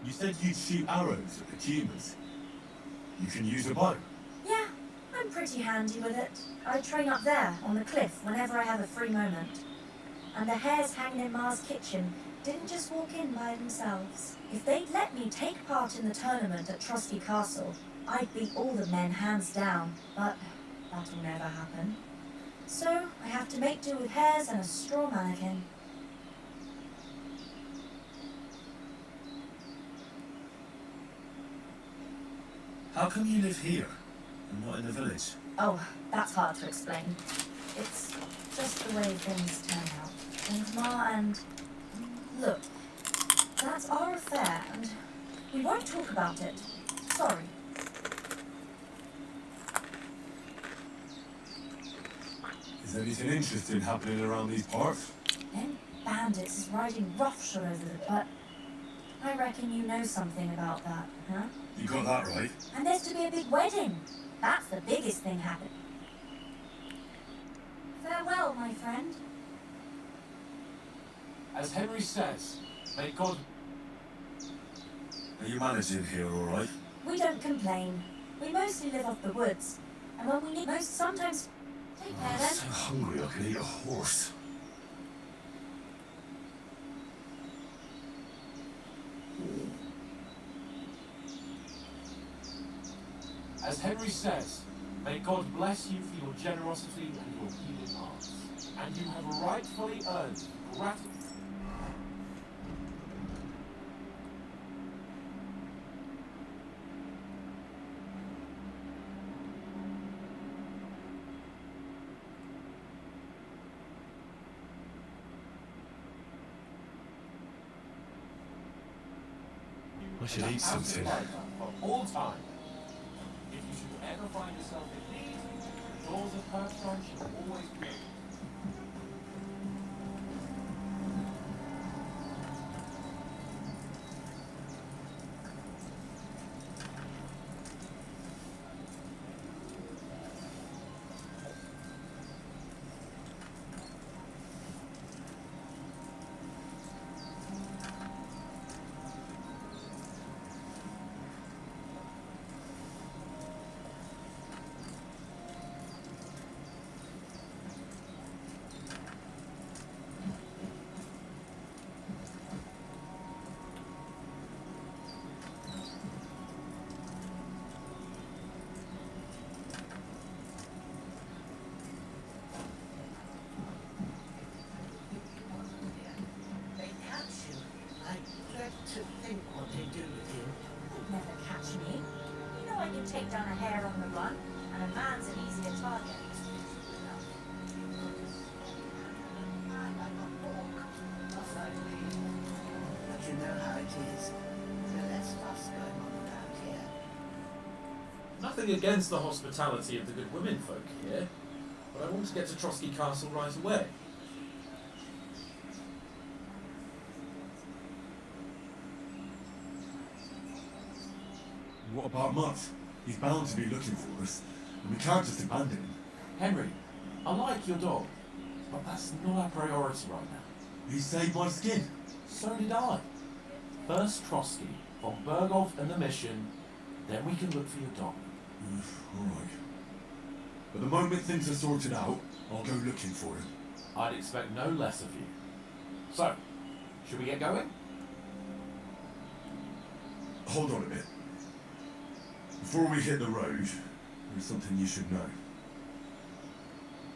You said you'd shoot arrows at the tumors. You can use a bow. Yeah, I'm pretty handy with it. I train up there, on the cliff, whenever I have a free moment. And the hares hanging in Ma's kitchen didn't just walk in by themselves. If they'd let me take part in the tournament at Trusty Castle, I'd beat all the men hands down, but that'll never happen. So I have to make do with hares and a straw mannequin. How come you live here and not in the village? Oh, that's hard to explain. It's just the way things turn out. And Ma and... Look, that's our affair, and we won't talk about it. Sorry. Is anything interesting happening around these parts? Them bandits is riding roughshod over the... But I reckon you know something about that, huh? You got that right. And there's to be a big wedding. That's the biggest thing happening. Farewell, my friend. As Henry says, may God... Are you managing here all right? We don't complain. We mostly live off the woods. And when we need most, sometimes... Take care I'm then. so hungry I could eat a horse. As Henry says, may God bless you for your generosity and your healing arts. And you have rightfully earned gratitude. I should eat something. For all time. If you should ever find yourself in need, the doors of Hertford shall always be open. They catch you. I dread to think what they do with you. They'd never catch me. You know I can take down a hare on the run, and a man's an easier target. But you know how it is. There's less fuss going on around here. Nothing against the hospitality of the good women folk here, but I want to get to Trosky Castle right away. What about Mutt? He's bound to be looking for us, and we can't just abandon him. Henry, I like your dog, but that's not our priority right now. He saved my skin. So did I. First Trosky, von Berghoff and the mission, then we can look for your dog. All right. But the moment things are sorted out, I'll go looking for him. I'd expect no less of you. So, should we get going? Hold on a bit. Before we hit the road, there's something you should know.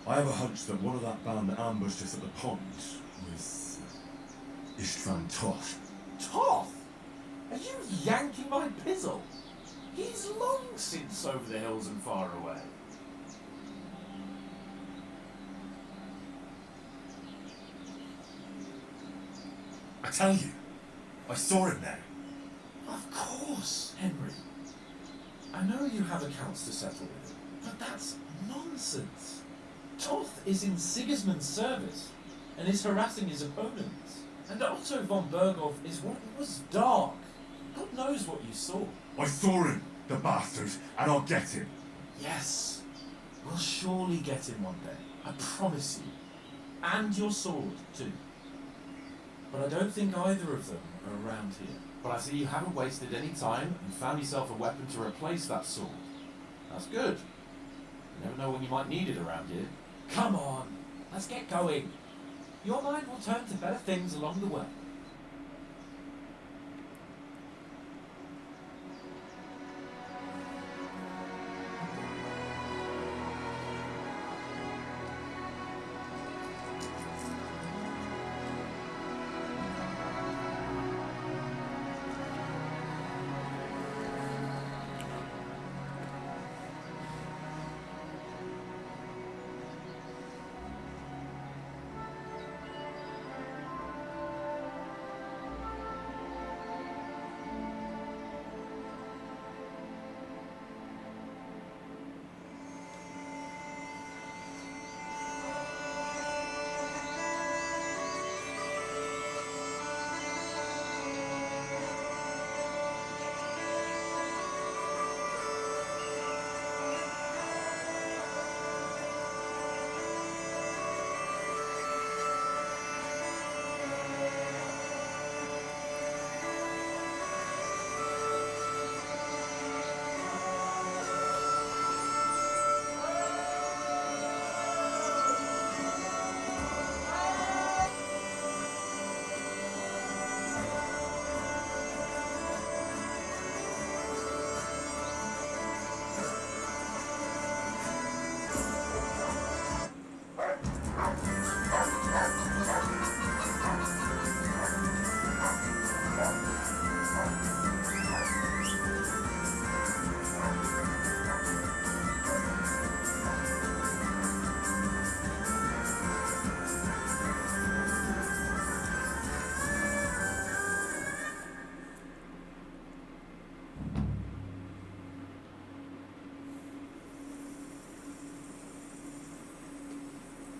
I have a hunch that one of that band that ambushed us at the pond was Istvan Toth. Toth? Are you yanking my pizzle? He's long since over the hills and far away. I tell you, I saw him there. Of course, Henry. I know you have accounts to settle with, but that's nonsense. Toth is in Sigismund's service and is harassing his opponents. And Otto von Berghoff is what was dark. God knows what you saw. I saw him, the bastard, and I'll get him. Yes, we'll surely get him one day. I promise you. And your sword, too. But I don't think either of them are around here. But I see you haven't wasted any time and found yourself a weapon to replace that sword. That's good. You never know when you might need it around here. Come on, let's get going. Your mind will turn to better things along the way.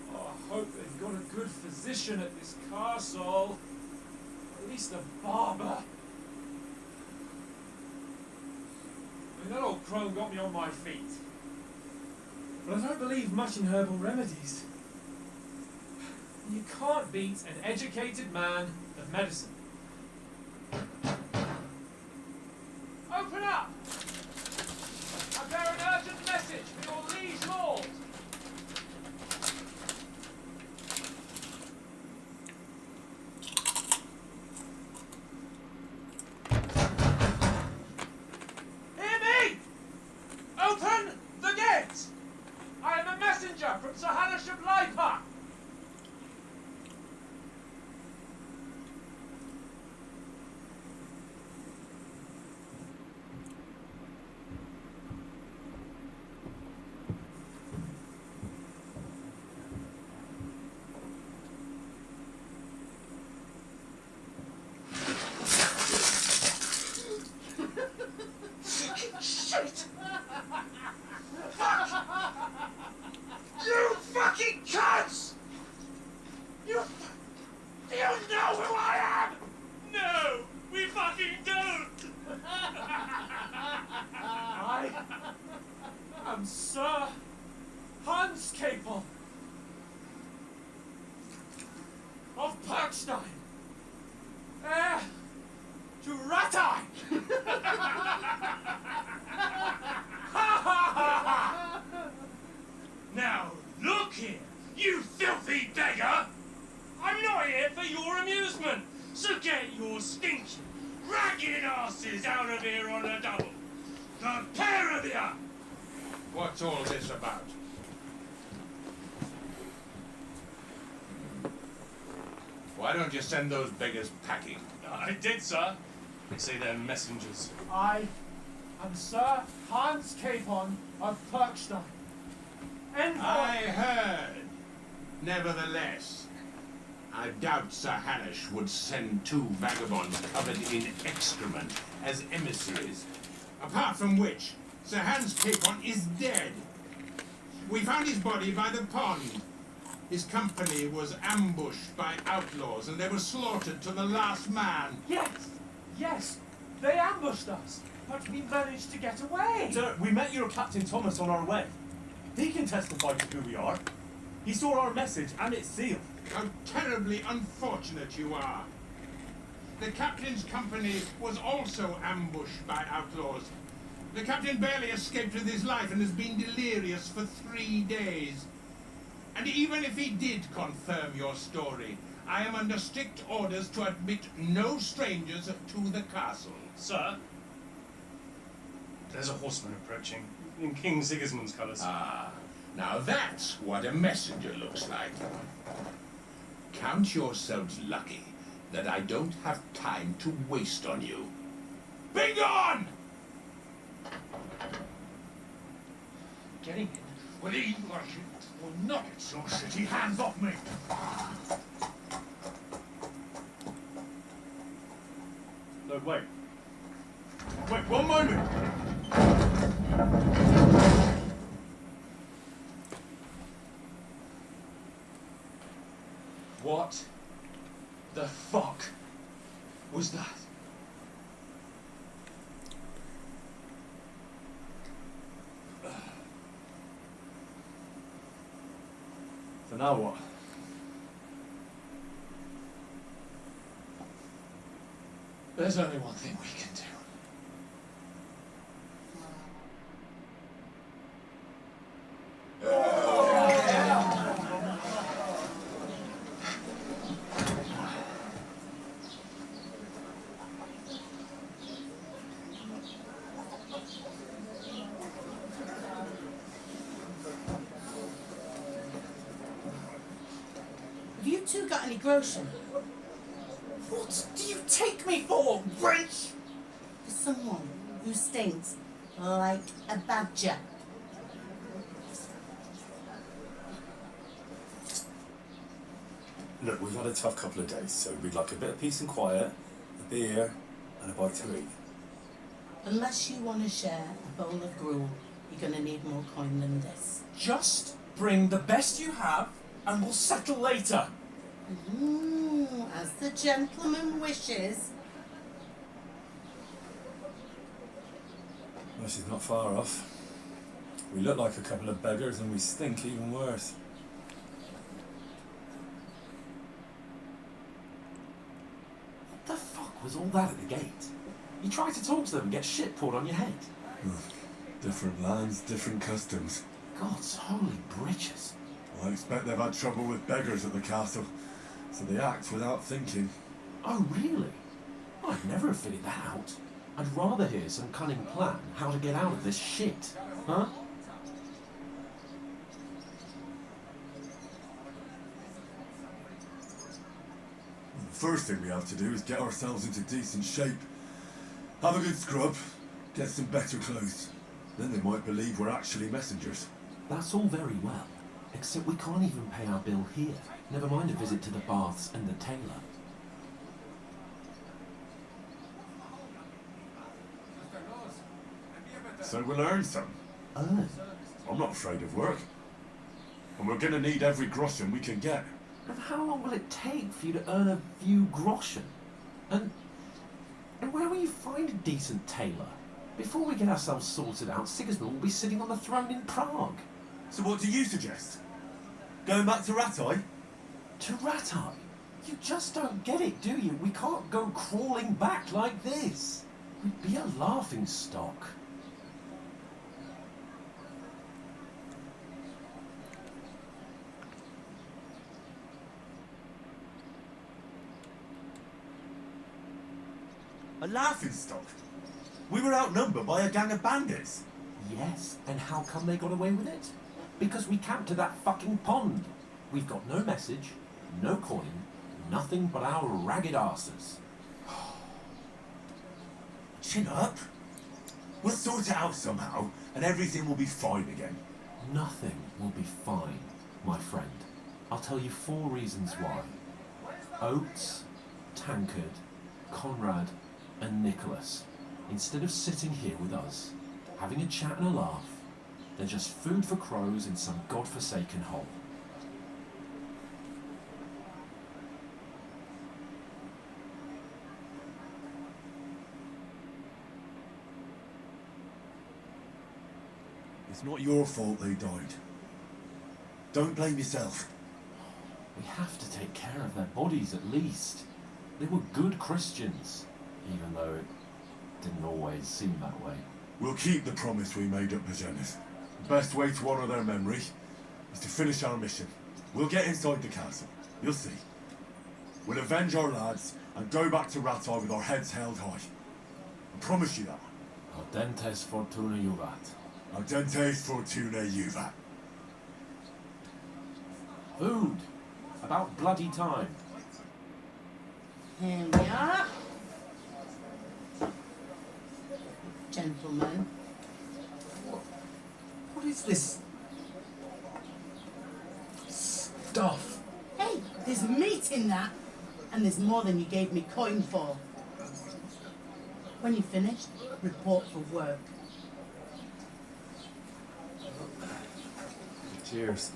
I hope they've got a good physician at this castle. At least a barber. I mean, that old crone got me on my feet. But I don't believe much in herbal remedies. You can't beat an educated man of medicine. Open up! I bear an urgent message for your liege lord! Hear me! Open the gate! I am a messenger from Sir Hanish of Leipa! Shit! Fuck! You fucking cunts! You know who I am? No, we fucking don't! I am Sir Hans Capel of Perkstein, heir to Ratai! Now, look here, you filthy beggar! I'm not here for your amusement, so get your stinking, ragged asses out of here on a double. The pair of you! What's all this about? Why don't you send those beggars packing? I did, sir. They say they're messengers. I am Sir Hans Capon of Perkstein. Envoy... I heard. Nevertheless, I doubt Sir Hanish would send two vagabonds covered in excrement as emissaries. Apart from which, Sir Hans Capon is dead. We found his body by the pond. His company was ambushed by outlaws and they were slaughtered to the last man. Yes, yes, they ambushed us, but we managed to get away. Sir, we met your Captain Thomas on our way. He can testify to who we are. He saw our message and it's sealed. How terribly unfortunate you are. The captain's company was also ambushed by outlaws. The captain barely escaped with his life and has been delirious for 3 days. And even if he did confirm your story, I am under strict orders to admit no strangers to the castle. Sir, there's a horseman approaching in King Sigismund's colours. Ah, now that's what a messenger looks like. Count yourselves lucky that I don't have time to waste on you. Be gone! Getting in? Will he like it or not? It's your city. Hands off me! No, wait. Wait, one moment! What the fuck was that? So now what? There's only one thing we can do. Have you two got any groschen? What do you take me for, wench? For someone who stinks like a badger. Look, we've had a tough couple of days, so we'd like a bit of peace and quiet, a beer, and a bite to eat. Unless you want to share a bowl of gruel, you're going to need more coin than this. Just bring the best you have and we'll settle later. As the gentleman wishes. Well, she's not far off. We look like a couple of beggars and we stink even worse. What the fuck was all that at the gate? You try to talk to them and get shit poured on your head. Different lands, different customs. God's holy britches. I expect they've had trouble with beggars at the castle, so they act without thinking. Oh, really? I'd never have figured that out. I'd rather hear some cunning plan how to get out of this shit. Huh? The first thing we have to do is get ourselves into decent shape. Have a good scrub, get some better clothes. Then they might believe we're actually messengers. That's all very well, except we can't even pay our bill here. Never mind a visit to the baths and the tailor. So we'll earn some. Earn? I'm not afraid of work. And we're gonna need every groschen we can get. And how long will it take for you to earn a few groschen? And where will you find a decent tailor? Before we get ourselves sorted out, Sigismund will be sitting on the throne in Prague. So what do you suggest? Going back to Ratai? To Ratai? You just don't get it, do you? We can't go crawling back like this. We'd be a laughing stock. A laughing stock? We were outnumbered by a gang of bandits. Yes, and how come they got away with it? Because we camped to that fucking pond. We've got no message, no coin, nothing but our ragged arses. Chin up. We'll sort it out somehow, and everything will be fine again. Nothing will be fine, my friend. I'll tell you 4 reasons why. Oates, Tankard, Conrad, and Nicholas, instead of sitting here with us, having a chat and a laugh. They're just food for crows in some godforsaken hole. It's not your fault they died. Don't blame yourself. We have to take care of their bodies at least. They were good Christians, even though it didn't always seem that way. We'll keep the promise we made at Bajena's. The best way to honour their memory is to finish our mission. We'll get inside the castle. You'll see. We'll avenge our lads and go back to Ratar with our heads held high. I promise you that. Audentes fortuna juvat. Audentes fortuna juvat. Food! About bloody time. Here we are. Gentlemen. What is this stuff? Hey, there's meat in that. And there's more than you gave me coin for. When you finish, report for work. Cheers.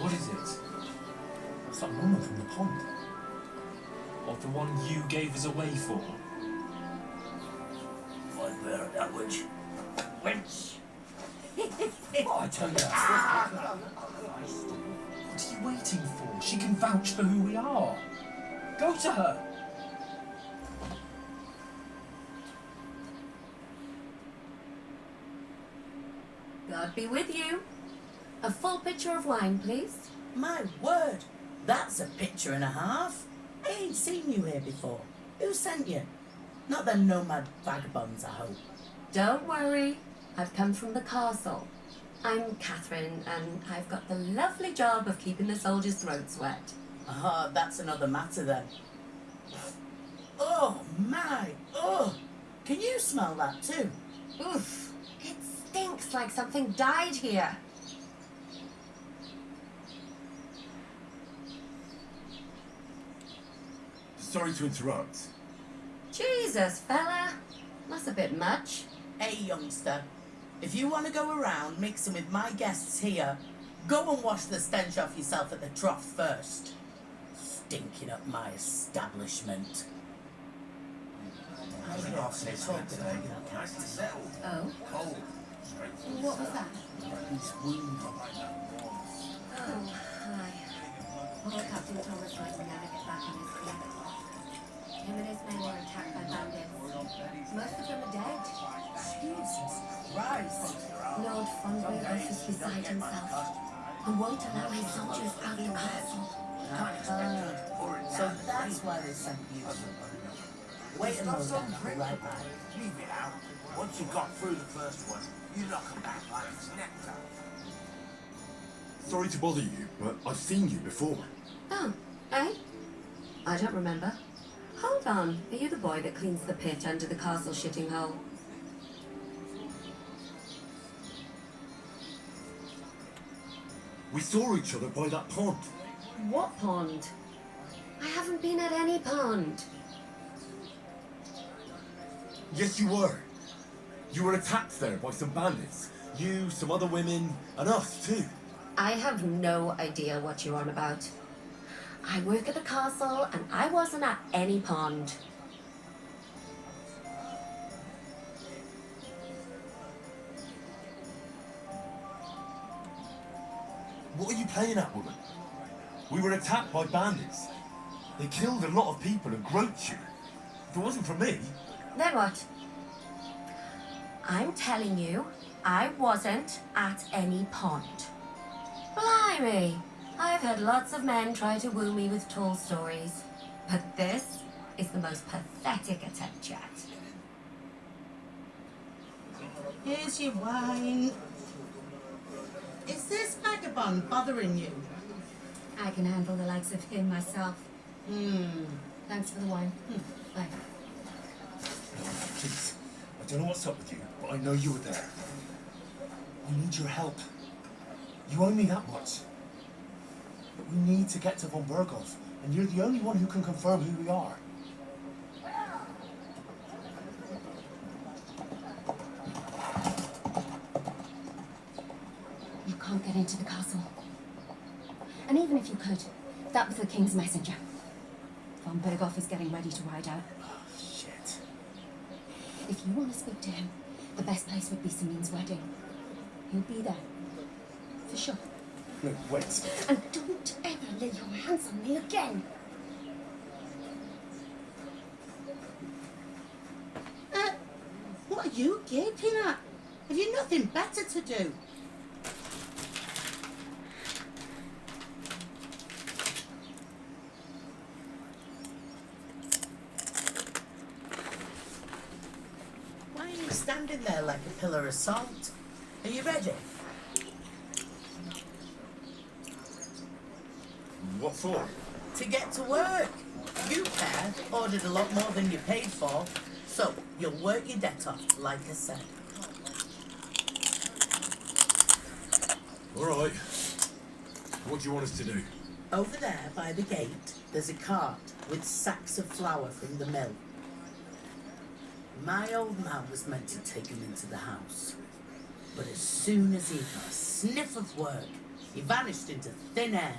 What is it? That's that woman from the pond. Or the one you gave us away for? I'd bear that witch. Wench! Oh, I tell you. What are you waiting for? She can vouch for who we are. Go to her. God be with you. A full pitcher of wine, please. My word, that's a picture and a half. I ain't seen you here before. Who sent you? Not them nomad vagabonds, I hope. Don't worry. I've come from the castle. I'm Catherine, and I've got the lovely job of keeping the soldiers' throats wet. Ah, that's another matter then. Oh, my! Oh! Can you smell that too? Oof! It stinks like something died here. Sorry to interrupt. Jesus, fella. That's a bit much. Hey, youngster. If you want to go around mixing with my guests here, go and wash the stench off yourself at the trough first. Stinking up my establishment. Oh? What was that? Oh, hi. Poor Captain Thomas might never get back on his feet. Him and his men were attacked by bandits. Most of them are dead. Jesus Christ! Lord Fondwill is beside himself and won't allow his soldiers out the castle. So that's why they sent you. Wait a moment, I'll be right back. Leave it out. Once you've got through the first one, you knock them back like it's nectar. Sorry to bother you, but I've seen you before. Oh, eh? I don't remember. Hold on, are you the boy that cleans the pit under the castle shitting hole? We saw each other by that pond. What pond? I haven't been at any pond. Yes, you were. You were attacked there by some bandits. You, some other women, and us too. I have no idea what you're on about. I work at the castle and I wasn't at any pond. What are you playing at, woman? We were attacked by bandits. They killed a lot of people and groped you. If it wasn't for me... Then what? I'm telling you, I wasn't at any pond. Blimey! I've had lots of men try to woo me with tall stories, but this is the most pathetic attempt yet. Here's your wine. Is this vagabond bothering you? I can handle the likes of him myself. Thanks for the wine. Bye. Please, I don't know what's up with you, but I know you were there. I need your help. You owe me that much. But we need to get to von Berghoff, and you're the only one who can confirm who we are. You can't get into the castle. And even if you could, that was the king's messenger. Von Berghoff is getting ready to ride out. Oh, shit. If you want to speak to him, the best place would be Simeon's wedding. He'll be there. For sure. No, wait. And don't ever lay your hands on me again. What are you gaping at? Have you nothing better to do? Why are you standing there like a pillar of salt? Are you ready? What for? To get to work. You, Per, ordered a lot more than you paid for, so you'll work your debt off, like I said. All right. What do you want us to do? Over there by the gate, there's a cart with sacks of flour from the mill. My old man was meant to take him into the house, but as soon as he got a sniff of work, he vanished into thin air.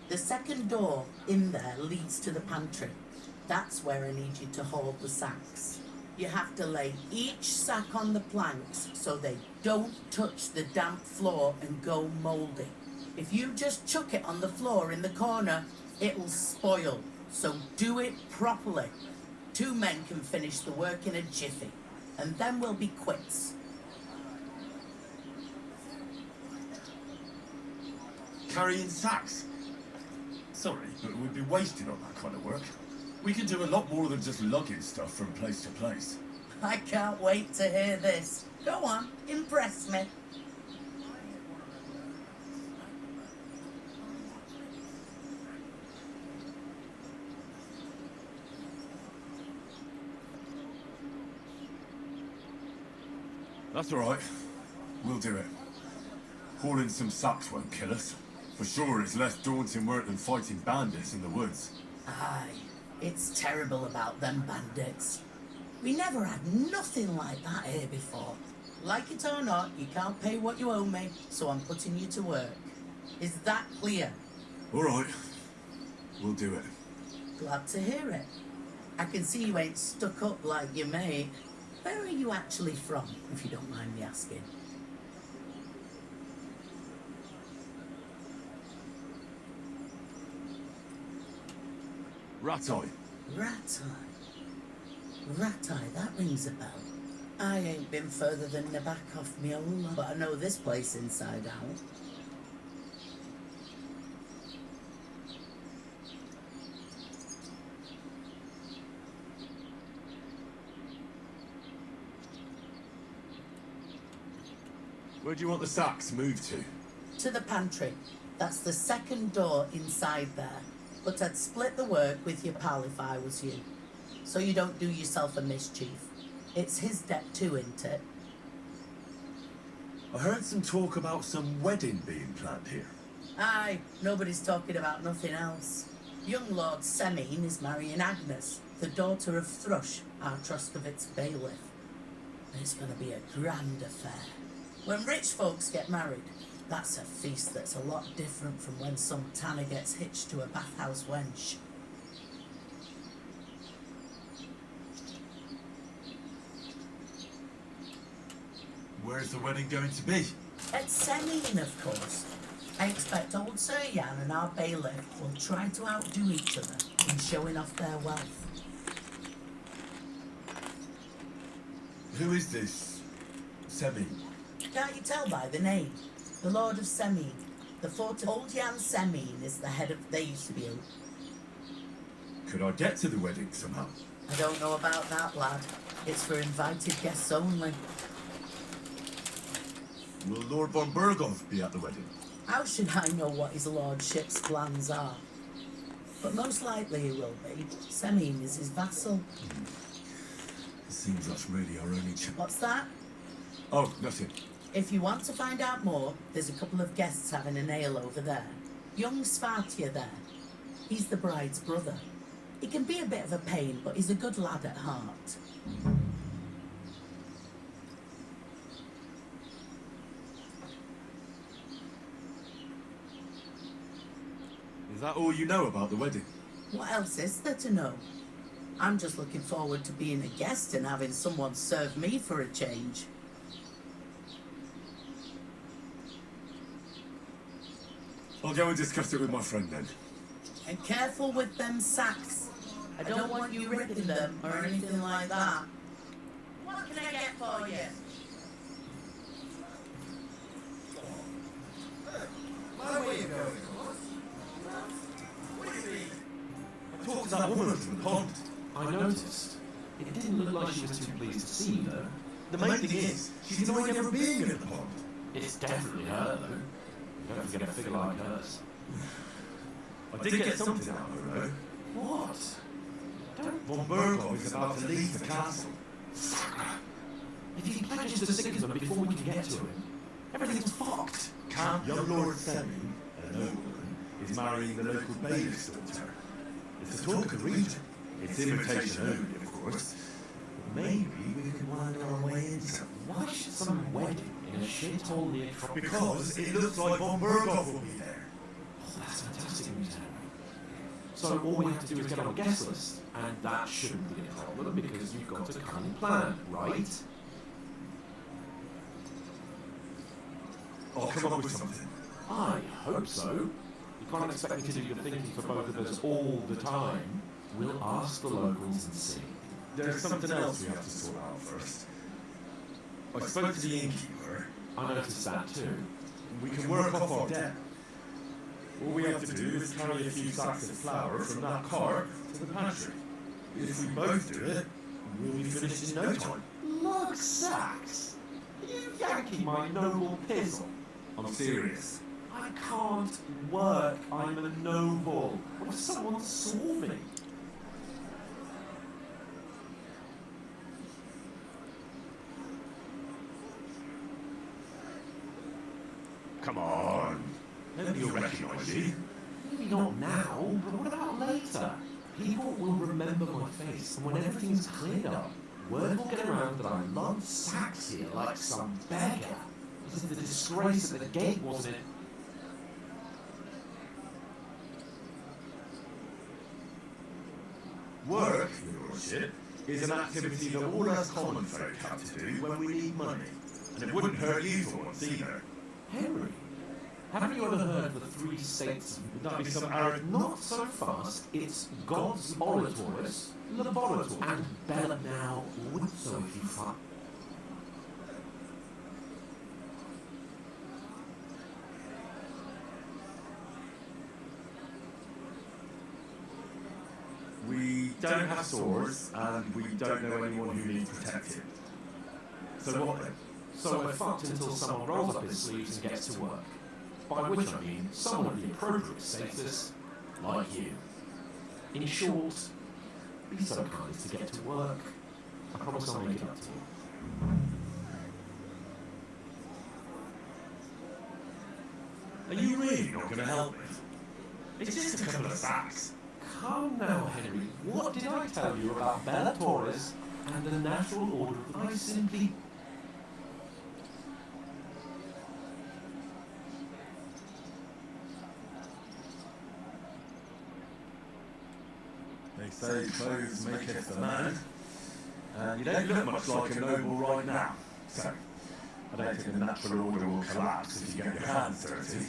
The second door in there leads to the pantry. That's where I need you to hold the sacks. You have to lay each sack on the planks so they don't touch the damp floor and go mouldy. If you just chuck it on the floor in the corner, it'll spoil. So do it properly. 2 men can finish the work in a jiffy, and then we'll be quits. Carrying sacks? Sorry, but we'd be wasting on that kind of work. We can do a lot more than just lugging stuff from place to place. I can't wait to hear this. Go on, impress me. That's all right. We'll do it. Hauling some sacks won't kill us. For sure, it's less daunting work than fighting bandits in the woods. Aye, it's terrible about them bandits. We never had nothing like that here before. Like it or not, you can't pay what you owe me, so I'm putting you to work. Is that clear? All right. We'll do it. Glad to hear it. I can see you ain't stuck up like your mate. Where are you actually from, if you don't mind me asking? Ratai. Ratai. Ratai, that rings a bell. I ain't been further than Nabakov Miola, but I know this place inside out. Where do you want the sacks moved to? To the pantry. That's the second door inside there. But I'd split the work with your pal if I was you. So you don't do yourself a mischief. It's his debt too, isn't it? I heard some talk about some wedding being planned here. Aye, nobody's talking about nothing else. Young Lord Semine is marrying Agnes, the daughter of Thrush, our Troskovitz bailiff. And it's going to be a grand affair. When rich folks get married, that's a feast that's a lot different from when some tanner gets hitched to a bathhouse wench. Where's the wedding going to be? At Semine, of course. I expect old Sir Jan and our bailiff will try to outdo each other in showing off their wealth. Who is this Semi? Can't you tell by the name? The Lord of Semine. The fort of old Jan Semine is the head of... They used to be old. Could I get to the wedding somehow? I don't know about that, lad. It's for invited guests only. Will Lord von Berghoff be at the wedding? How should I know what his lordship's plans are? But most likely he will be. Semine is his vassal. It seems that's really our only chance. What's that? Oh, nothing. If you want to find out more, there's a couple of guests having an ale over there. Young Svartia there. He's the bride's brother. He can be a bit of a pain, but he's a good lad at heart. Is that all you know about the wedding? What else is there to know? I'm just looking forward to being a guest and having someone serve me for a change. I'll go and discuss it with my friend then. And careful with them sacks. I don't want you ripping them or anything like that. What can I get for you? My way of going. What do you mean? I talked to that woman from the pond. I noticed. It didn't look like she was too pleased to see you, though. The main thing is, she's denying ever being in the pond. It's definitely her, though. You don't forget a figure like hers. I did get something out of her, though. What? Von Berghoff is about to leave the castle. If he pledges to Sigismund before we can get to him, everything's fucked. Young Lord Semi, a nobleman, is marrying the local bailiff's daughter. It's the talk of the region. It's invitation only, of course. But maybe we can wind our way into it. Why should some wedding in a shithole near Because it looks like Von Berghoff will be there. Oh, that's fantastic news, Henry. So all we have to do is get on a guest list, and that shouldn't be a problem because you've got a cunning plan, right? I'll come up with something. I hope so. You can't expect me to do the thinking for both of us all the time. We'll ask the locals and see. There's something else we have to sort out first. I spoke to the innkeeper. I noticed that too. We can work off our debt. All we have to do is carry a few sacks of flour from that cart to the pantry. If we both do it, we'll be finished in no time. Lug sacks? Are you yanking my noble pizzle? I'm serious. I can't work. I'm a noble. What if someone saw me? Come on. Nobody will recognise you. Maybe not now, but what about later? People will remember my face, and when everything's cleared up, word will get around that I love sacks here like some beggar. As if the disgrace at the gate wasn't it. Work, your lordship, is an activity that all us common folk have to do when we need money. And it wouldn't hurt you for once either. Henry, haven't you ever heard of the three states? Would that be some arrogant? Not so fast. It's God's oratoris, laborator, and Bella now so if you find. We don't have swords, and we don't know anyone who needs protecting. So what then? So we're fucked until someone rolls up his sleeves and gets to work. By which I mean someone of the appropriate status, like you. In short, be so kind as to get to work. I promise I'll make it up to you. Are you really not going to help me? It's just a couple of sacks. Come now, Henry. What did I tell you about Bellatoris and the natural order of the I simply... They say clothes maketh the man. And you don't look much like a noble right now. So, I don't think the natural order will collapse if you get your hands dirty.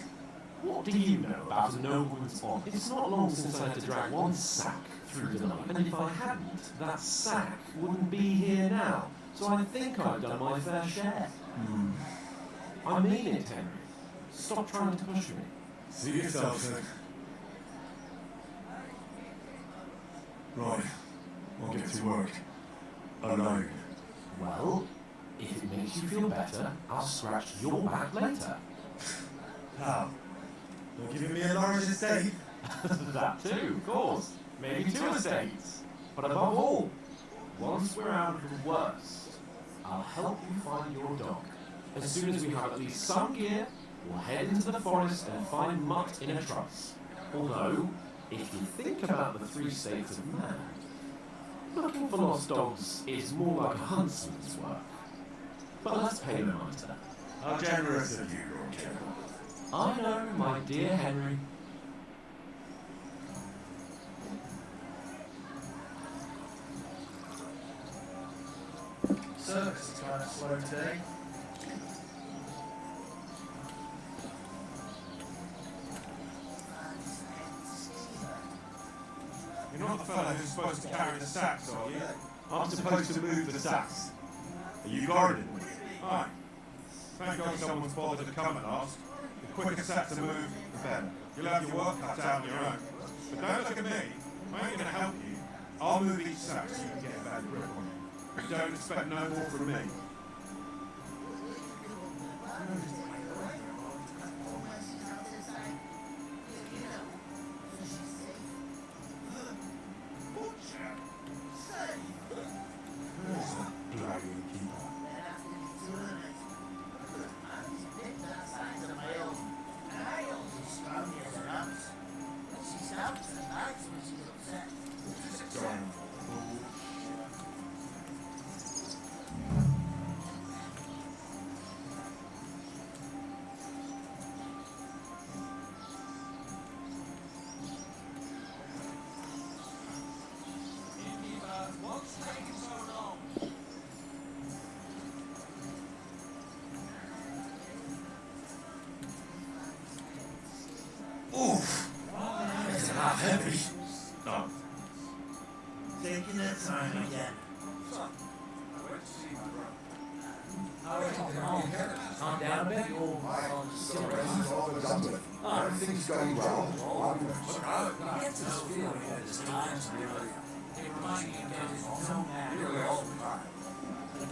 What do you know about a nobleman's honor? It's not long since I had to drag one sack through the night, and if I hadn't, that sack wouldn't be here now. So I think I've done my fair share. I mean it, Henry. Stop trying to push me. See yourself, then. Right, I'll get to work. Alone. Well, if it makes you feel better, I'll scratch your back later. How? You're giving me a large estate? That too, of course. Maybe 2 estates. But above all, once we're out of the worst, I'll help you find your dog. As soon as we have at least some gear, we'll head into the forest and find Mutt in a truss. Although, if you think about the 3 states of man, looking for lost dogs is more like a huntsman's work. But let's pay no mind to that. How generous of you, Lord General. I know, my dear Henry. Service is kind of slow today. You're not the fellow who's supposed to carry the sacks, are you? I'm supposed to move the sacks. Are you guarding me? Aye. Thank God someone's bothered to come at last. The quicker sacks are moved, the better. You'll have your work cut out on your own. But don't look at me. I ain't gonna help you. I'll move each sack so you can get a better grip on it. Don't expect no more from me. Oof! It's not heavy. No. Taking their time again. Calm down a bit, you'll Everything's going well. I get this feeling that it's time to really. It reminds me of his own man. Nearly all the time.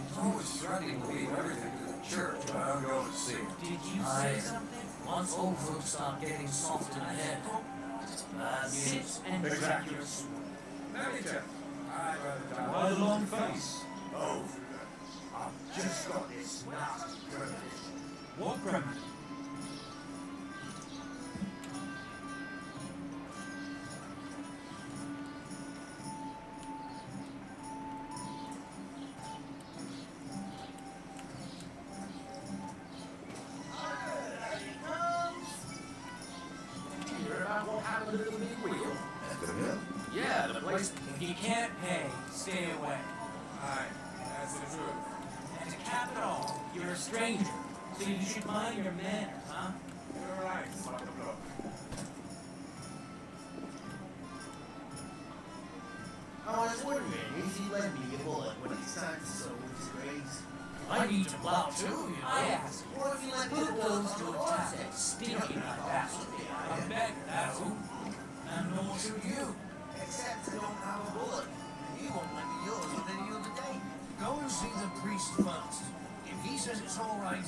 He's always threatening to leave everything to the church when I'm going to see him. Did you say something? Once old folks start getting soft in the head, bad news. Exactly. Manager, Why the long face? Oh, I've just got this nasty premonition. What premonition? Yeah, the place. If you can't pay, stay away. Aye, that's the truth. And to cap it all, you're a stranger, so you should mind your manners, huh? You're right, Smuggler. I was wondering if you lend me a bullet when it's time to sow his grace. I need to plow too, you know. I asked, or if you let me goes to attack that stinking bastard. I bet that's who. And nor should you. Except I don't have a bullet. You won't let me yours on any other day. Go and see the priest first. If he says it's all right,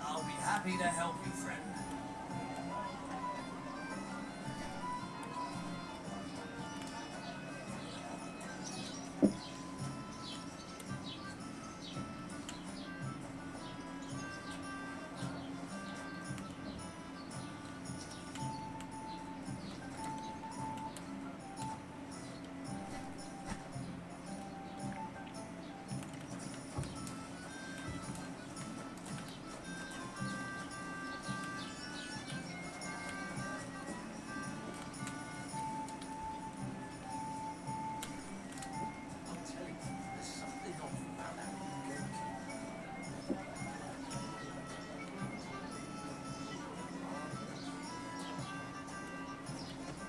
I'll be happy to help you, friend.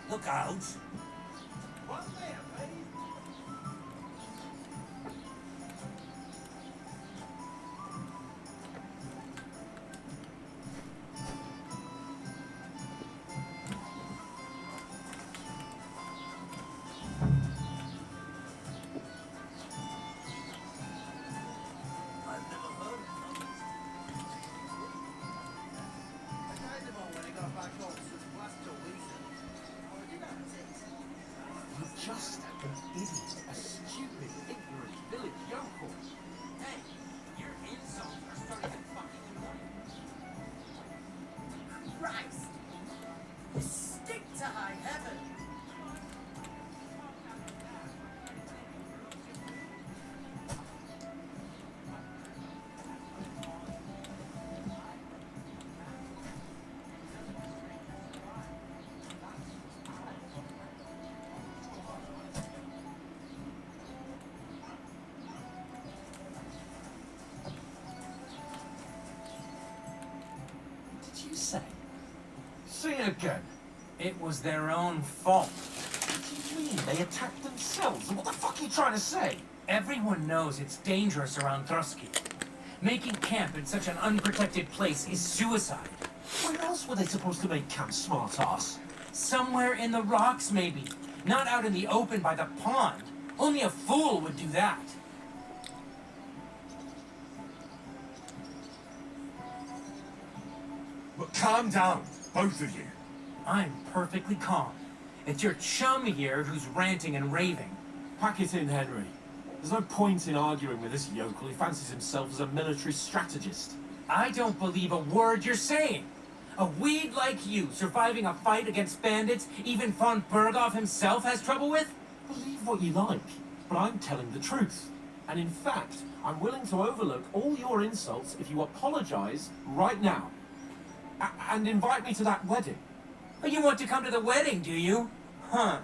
Look out! Just an idiot, a stupid, ignorant village yokel. Hey, your insults are starting to fucking annoy me. again? It was their own fault. What do you mean? They attacked themselves? What the fuck are you trying to say? Everyone knows it's dangerous around Trotsky. Making camp in such an unprotected place is suicide. Where else were they supposed to make camp, smart-ass? Somewhere in the rocks, maybe. Not out in the open by the pond. Only a fool would do that. But calm down, both of you. I'm perfectly calm. It's your chum here who's ranting and raving. Pack it in, Henry. There's no point in arguing with this yokel. He fancies himself as a military strategist. I don't believe a word you're saying. A weed like you surviving a fight against bandits even von Berghoff himself has trouble with? Believe what you like, but I'm telling the truth. And in fact, I'm willing to overlook all your insults if you apologize right now. And invite me to that wedding. Oh, you want to come to the wedding, do you? Huh.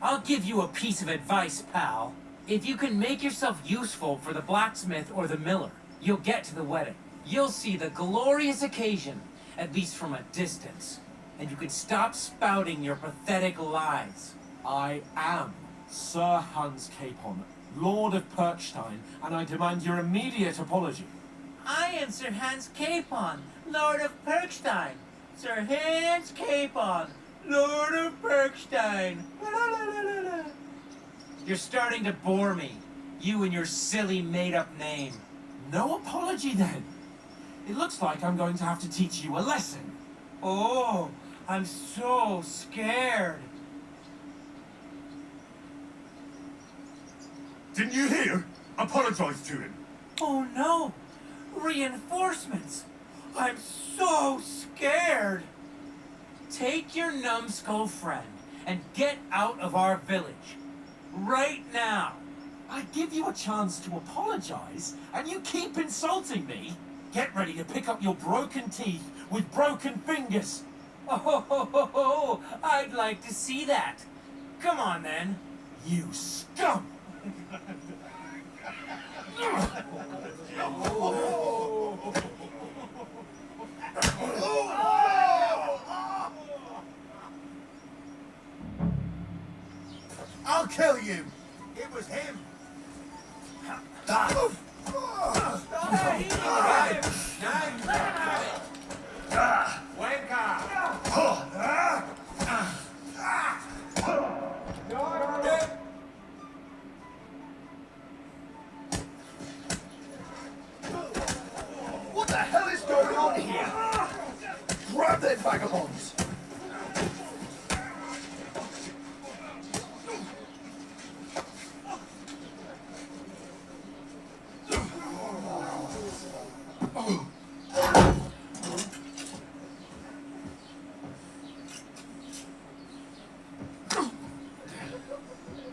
I'll give you a piece of advice, pal. If you can make yourself useful for the blacksmith or the miller, you'll get to the wedding. You'll see the glorious occasion, at least from a distance. And you can stop spouting your pathetic lies. I am Sir Hans Capon, Lord of Perkstein, and I demand your immediate apology. I am Sir Hans Capon, Lord of Perkstein. Sir Hans Capon, Lord of Perkstein. You're starting to bore me. You and your silly made-up name. No apology, then. It looks like I'm going to have to teach you a lesson. Oh, I'm so scared. Didn't you hear? Apologize to him. Oh no! Reinforcements! I'm so scared! Take your numbskull friend and get out of our village. Right now! I give you a chance to apologize, and you keep insulting me? Get ready to pick up your broken teeth with broken fingers. Oh, I'd like to see that. Come on then. You scum! I'll kill you! It was him! What the hell is going on here? Grab them vagabonds!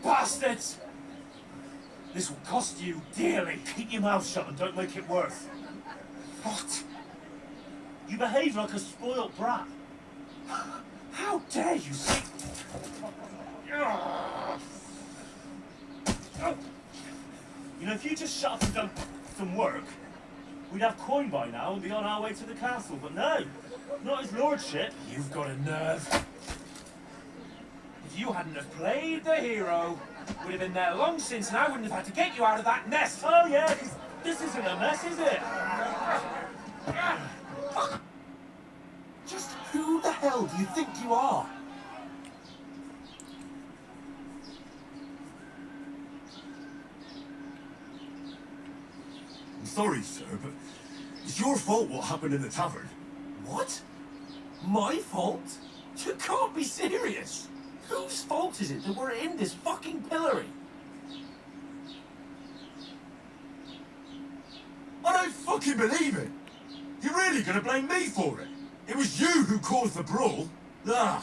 Bastards! This will cost you dearly. Keep your mouth shut and don't make it worse. What? You behave like a spoilt brat. How dare you say... You know, if you just shut up and done some work, we'd have coin by now and be on our way to the castle. But no, not his lordship. You've got a nerve. If you hadn't have played the hero, we'd have been there long since and I wouldn't have had to get you out of that nest. Oh yeah, 'cause this isn't a mess, is it? Just who the hell do you think you are? I'm sorry, sir, but it's your fault what happened in the tavern. What? My fault? You can't be serious. Whose fault is it that we're in this fucking pillory? I don't fucking believe it! You're really gonna blame me for it? It was you who caused the brawl? Ah,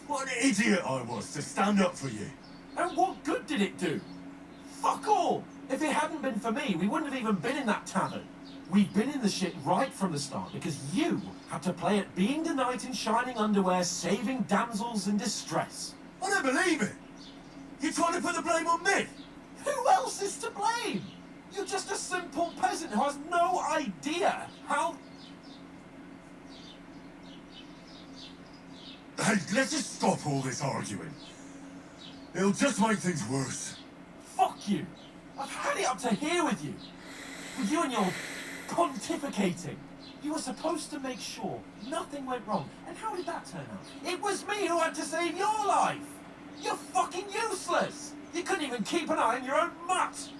what an idiot I was to stand up for you. And what good did it do? Fuck all! If it hadn't been for me, we wouldn't have even been in that tavern. We'd been in the shit right from the start because you had to play at being the knight in shining underwear, saving damsels in distress. I don't believe it! You're trying to put the blame on me? Who else is to blame? You're just a simple peasant who has no idea how... let's just stop all this arguing. It'll just make things worse. Fuck you! I've had it up to here with you. With you and your pontificating. You were supposed to make sure nothing went wrong. And how did that turn out? It was me who had to save your life! You're fucking useless! You couldn't even keep an eye on your own mutt!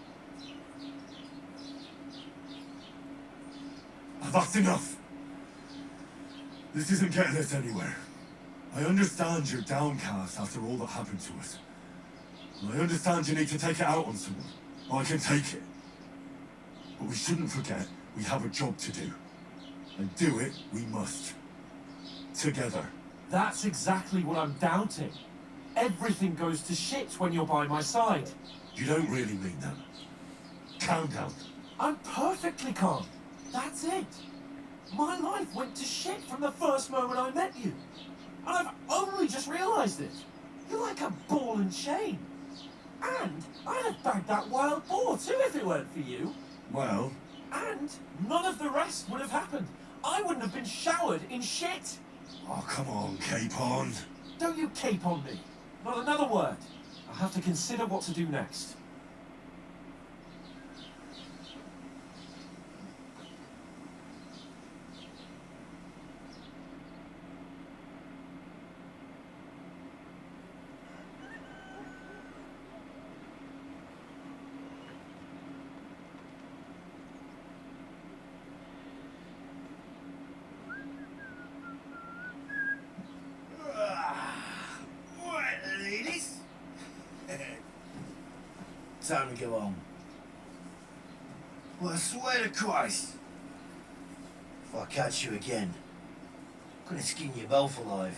That's enough. This isn't getting us anywhere. I understand you're downcast after all that happened to us. And I understand you need to take it out on someone. I can take it. But we shouldn't forget we have a job to do. And do it we must. Together. That's exactly what I'm doubting. Everything goes to shit when you're by my side. You don't really mean that. Calm down. I'm perfectly calm. That's it. My life went to shit from the first moment I met you. And I've only just realised it. You're like a ball and chain. And I'd have bagged that wild boar too if it weren't for you. Well... And none of the rest would have happened. I wouldn't have been showered in shit. Oh, come on, Capon. Don't you cape on me. Not another word. I'll have to consider what to do next. Time to go home. Well, I swear to Christ, if I catch you again, I'm gonna skin you both alive.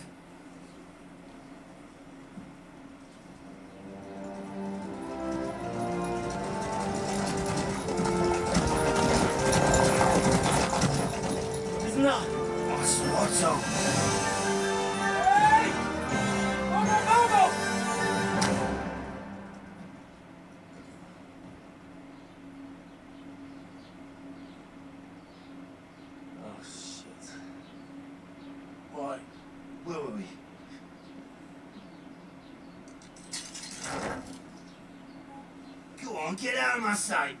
Isn't that? What's up? Hey! Go! Oh, shit. Right, where were we? Go on, get out of my sight!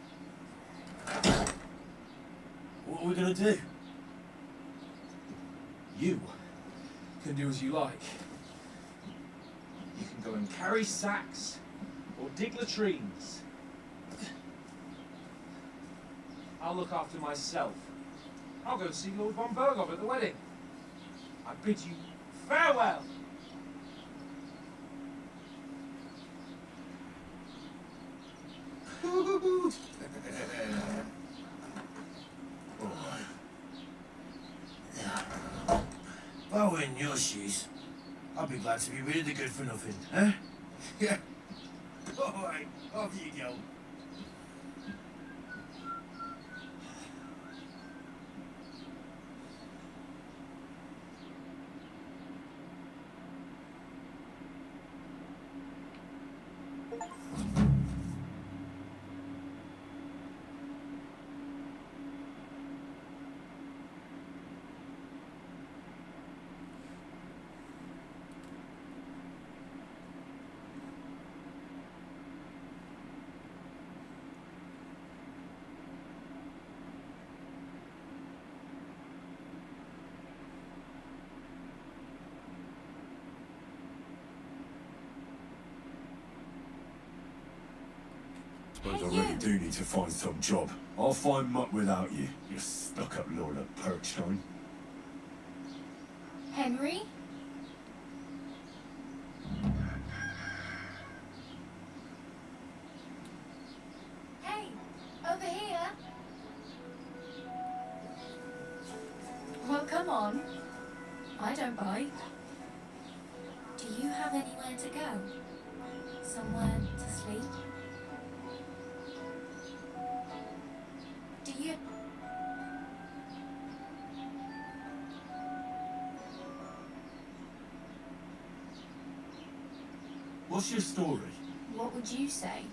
What are we gonna do? You can do as you like. You can go and carry sacks or dig latrines. I'll look after myself. I'll go see Lord von Berghoff at the wedding. I bid you farewell. If I were in your shoes, I'd be glad to be rid of the good for nothing, huh? Yeah. Alright, off you go. Suppose I really do need to find some job. I'll find muck without you, you stuck-up Lord of Perchstein. Henry? Hey, over here. Well, come on. I don't bite. Do you have anywhere to go? Somewhere to sleep? Do you... What's your story? What would you say?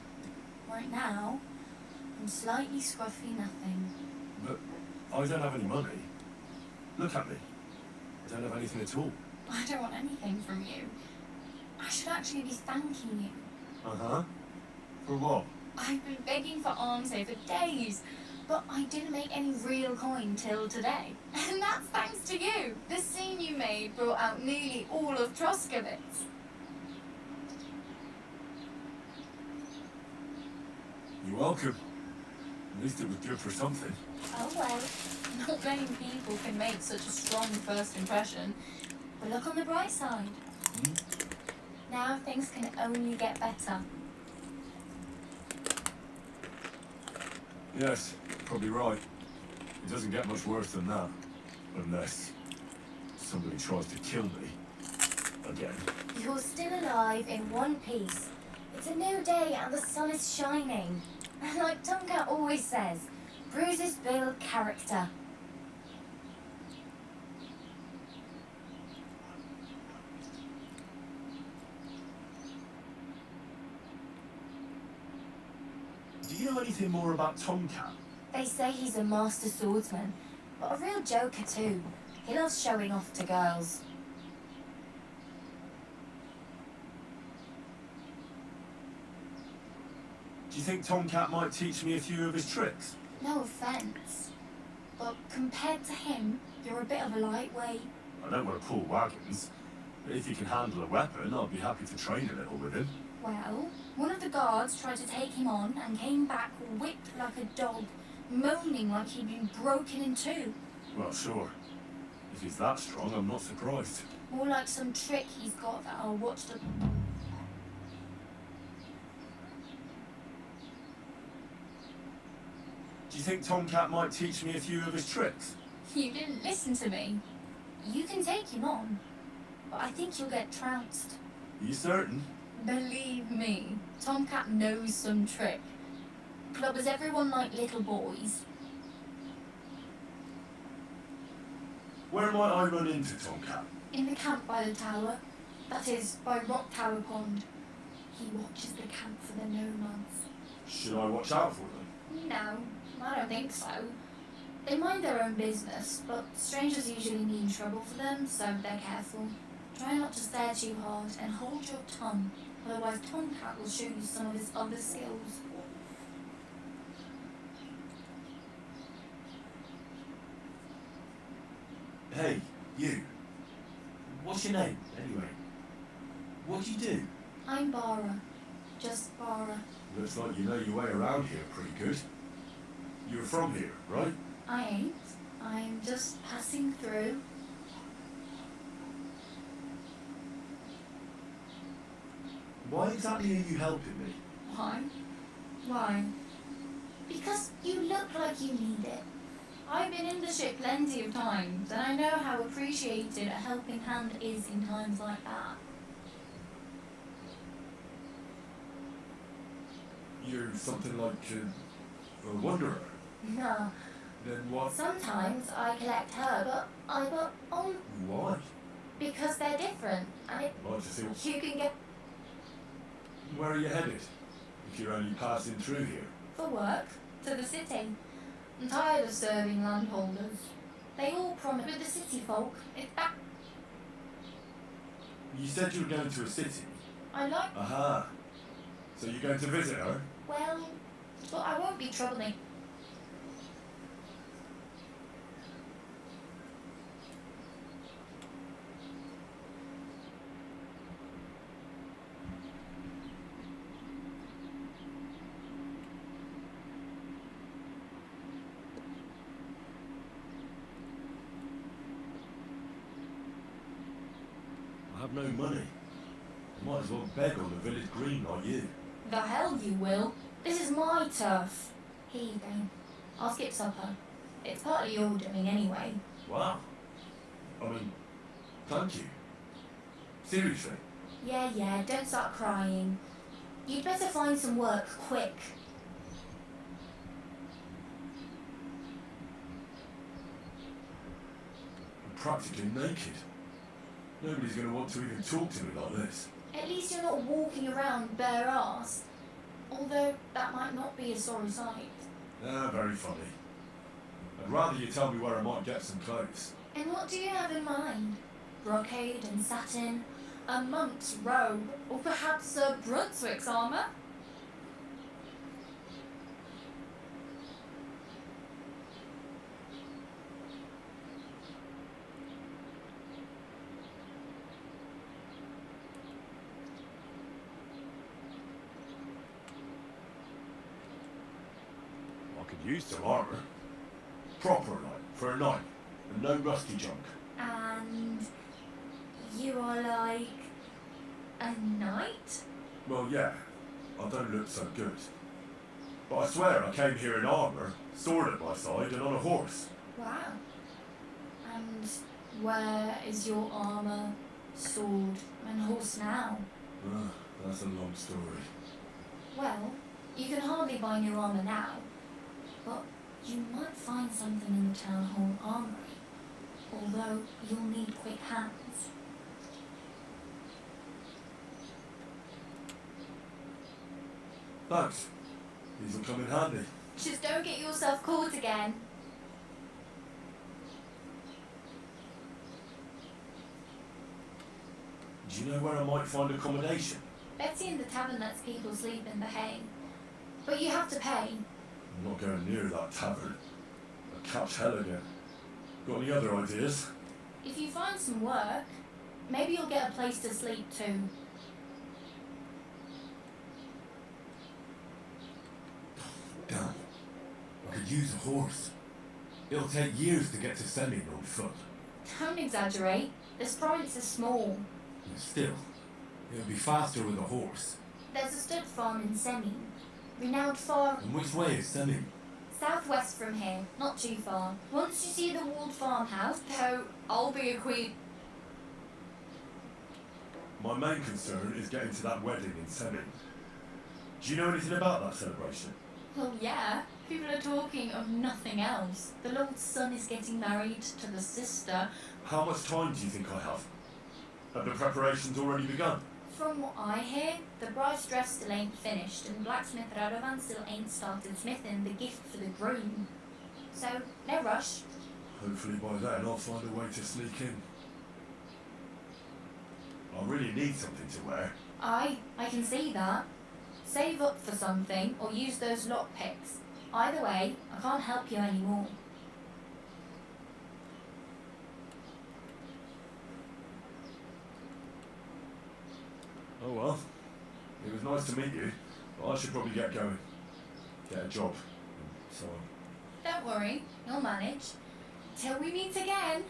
Right now, I'm slightly scruffy nothing. But I don't have any money. Look at me. I don't have anything at all. I don't want anything from you. I should actually be thanking you. Uh-huh. For what? I've been begging for Armsay for days, but I didn't make any real coin till today. And that's thanks to you. The scene you made brought out nearly all of Troskovitz. You're welcome. At least it was good for something. Oh well, not many people can make such a strong first impression. But look on the bright side. Now things can only get better. Yes, probably right. It doesn't get much worse than that. Unless somebody tries to kill me. Again. You're still alive in one piece. It's a new day and the sun is shining. And like Tomcat always says, bruises build character. Do you know anything more about Tomcat? They say he's a master swordsman, but a real joker too. He loves showing off to girls. Do you think Tomcat might teach me a few of his tricks? No offence, but compared to him, you're a bit of a lightweight. I don't want to pull wagons, but if he can handle a weapon, I'll be happy to train a little with him. Well, one of the guards tried to take him on and came back whipped like a dog, moaning like he'd been broken in two. Well, sure. If he's that strong, I'm not surprised. More like some trick he's got that I'll watch the... Do you think Tomcat might teach me a few of his tricks? You didn't listen to me. You can take him on, but I think you'll get trounced. Are you certain? Believe me, Tomcat knows some trick. Clubbers everyone like little boys. Where might I run into Tomcat? In the camp by the tower. That is, by Rock Tower Pond. He watches the camp for the nomads. Should I watch out for them? No, I don't think so. They mind their own business, but strangers usually mean trouble for them, so they're careful. Try not to stare too hard and hold your tongue, otherwise Tomcat will show you some of his other skills. Hey, you. What's your name, anyway? What do you do? I'm Bara. Just Bara. Looks like you know your way around here pretty good. You're from here, right? I ain't. I'm just passing through. Why exactly are you helping me? Why? Why? Because you look like you need it. I've been in the ship plenty of times, and I know how appreciated a helping hand is in times like that. You're something like a wanderer. No. Then what? Sometimes I collect her, but I got on Why? because they're different, and Like to see what... you can get Where are you headed? If you're only passing through here. for work to the city. I'm tired of serving landholders. They all promise with the city folk. It's back. You said you were going to a city. I like. Aha. So you're going to visit her? Well, but I won't be troubling. I have no money. I might as well beg on the village green like you. The hell you will. This is my turf. Here you go. I'll skip supper. It's partly your doing anyway. Wow. I mean, thank you. Seriously. Yeah, don't start crying. You'd better find some work quick. I'm practically naked. Nobody's going to want to even talk to me like this. At least you're not walking around bare ass. Although that might not be a sorry sight. Ah, very funny. I'd rather you tell me where I might get some clothes. And what do you have in mind? brocade and satin, a monk's robe, or perhaps a Brunswick's armour? I could use some armour. Proper, like, for a night. And no rusty junk. And you are like a knight? Well, yeah. I don't look so good. But I swear I came here in armour, sword at my side, and on a horse. Wow. And where is your armour, sword, and horse now? That's a long story. Well, you can hardly buy new armour now, but you might find something in the town hall armoury, although you'll need quick hands. Thanks. These will come in handy. Just don't get yourself caught again. Do you know where I might find accommodation? Betty in the tavern lets people sleep in the hay, but you have to pay. I'm not going near that tavern. I'll catch hell again. Got any other ideas? If you find some work, maybe you'll get a place to sleep too. Damn. I could use a horse. It'll take years to get to Semin on foot. Don't exaggerate. This province is small. Still, it'll be faster with a horse. There's a stud farm in Semin, renowned for... And which way is Semin? Southwest from here, not too far. Once you see the walled farmhouse, though, I'll be a queen. My main concern is getting to that wedding in Semin. Do you know anything about that celebration? Well, yeah. People are talking of nothing else. The Lord's son is getting married to the sister. How much time do you think I have? Have the preparations already begun? From what I hear, the bride's dress still ain't finished, and blacksmith Radovan still ain't started smithing the gift for the groom. So, no rush. Hopefully by then I'll find a way to sneak in. I really need something to wear. I can see that. Save up for something, or use those lockpicks. Either way, I can't help you anymore. Oh well. It was nice to meet you, but I should probably get going. Get a job, and so on. Don't worry, you'll manage. Till we meet again.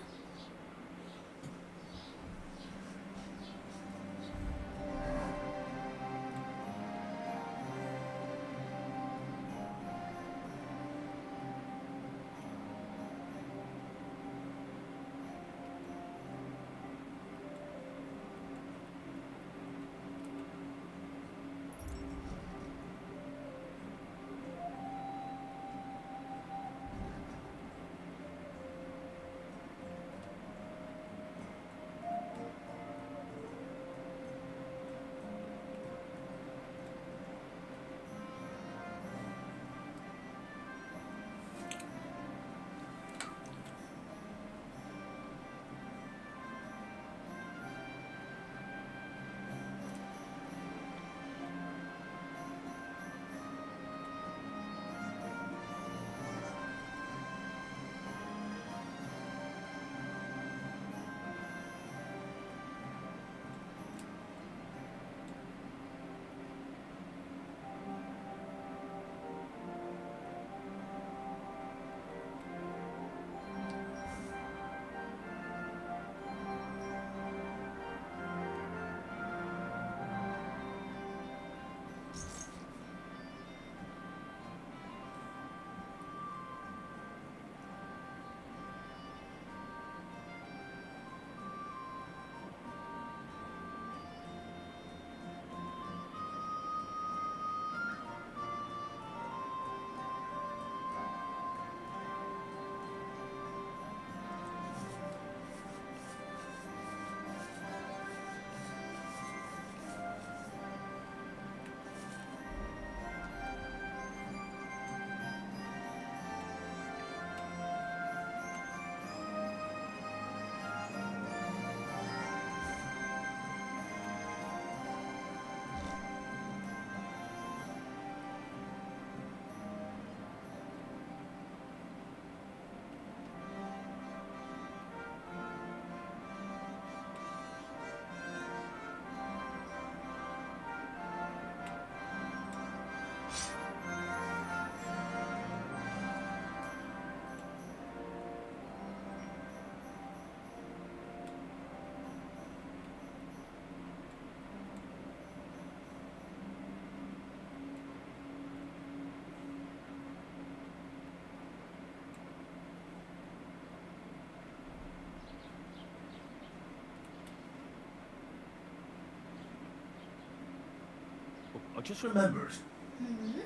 I just remembered. Hmm?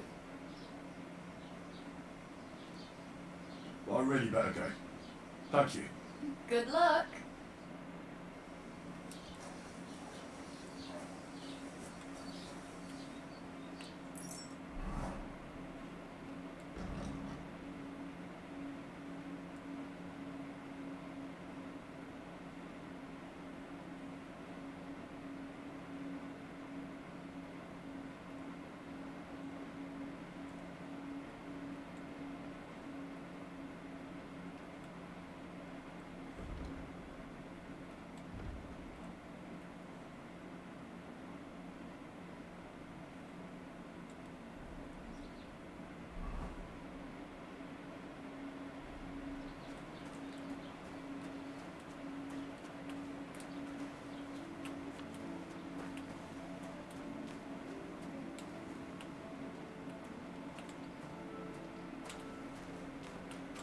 Well, I really better go. Thank you. Good luck.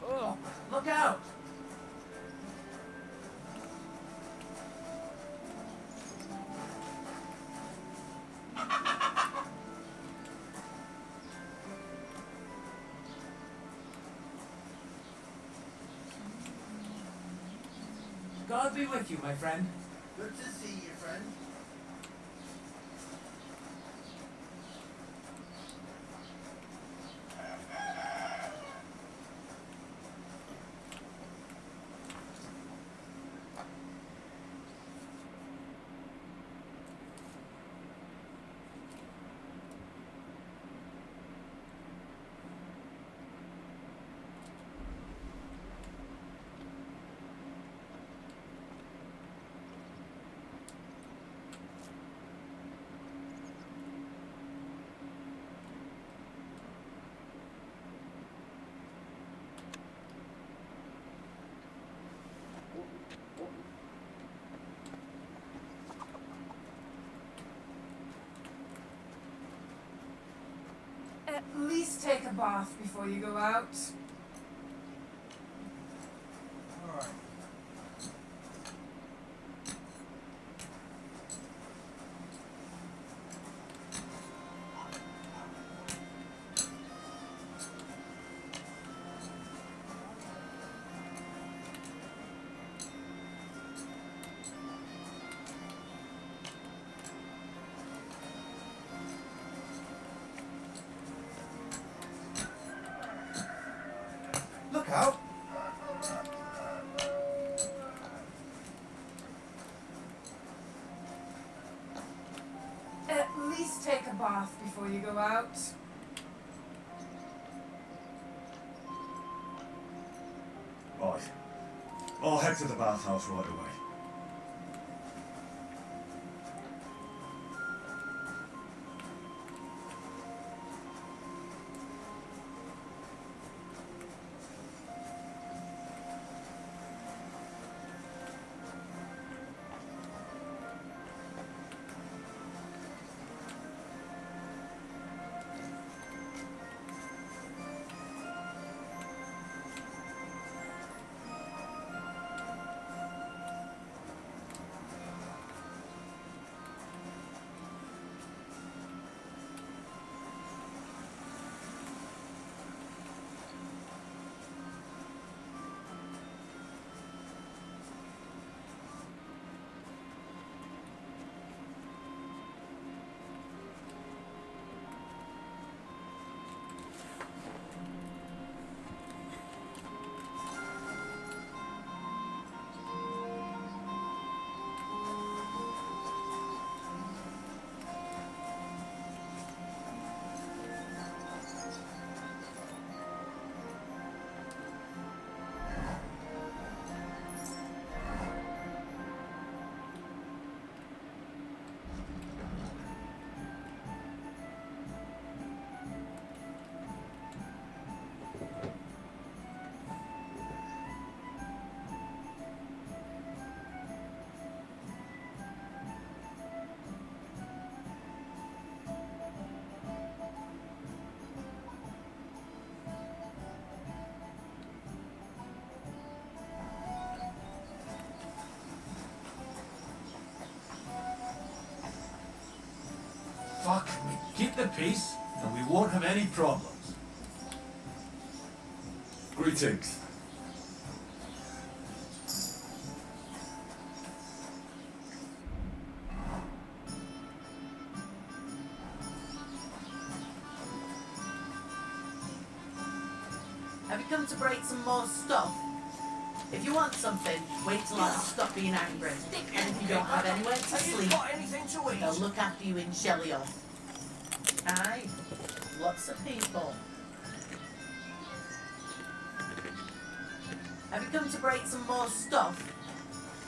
Oh, look out! God be with you, my friend. Good to see you, friend. At least take a bath before you go out. Alright. Look out! At least take a bath before you go out. Right. I'll head to the bathhouse right away. keep the peace, and we won't have any problems. Greetings. Have you come to break some more stuff? If you want something, wait till I stop being angry. And if you don't have anywhere to sleep, they'll look after you in Shellyoff. Aye, lots of people. Have you come to break some more stuff?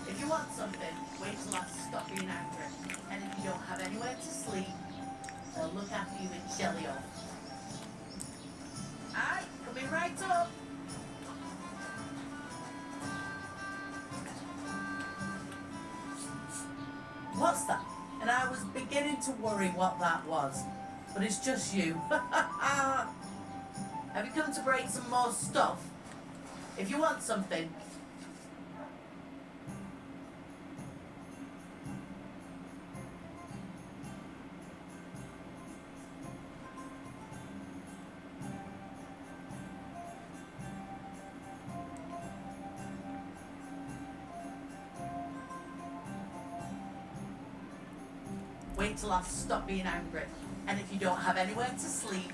If you want something, wait till I stop being angry. And if you don't have anywhere to sleep, they'll look after you in Shellyoff. Aye, coming right up. What's that? And I was beginning to worry what that was. But it's just you. Have you come to break some more stuff? If you want something. Wait till I stop being angry. And if you don't have anywhere to sleep,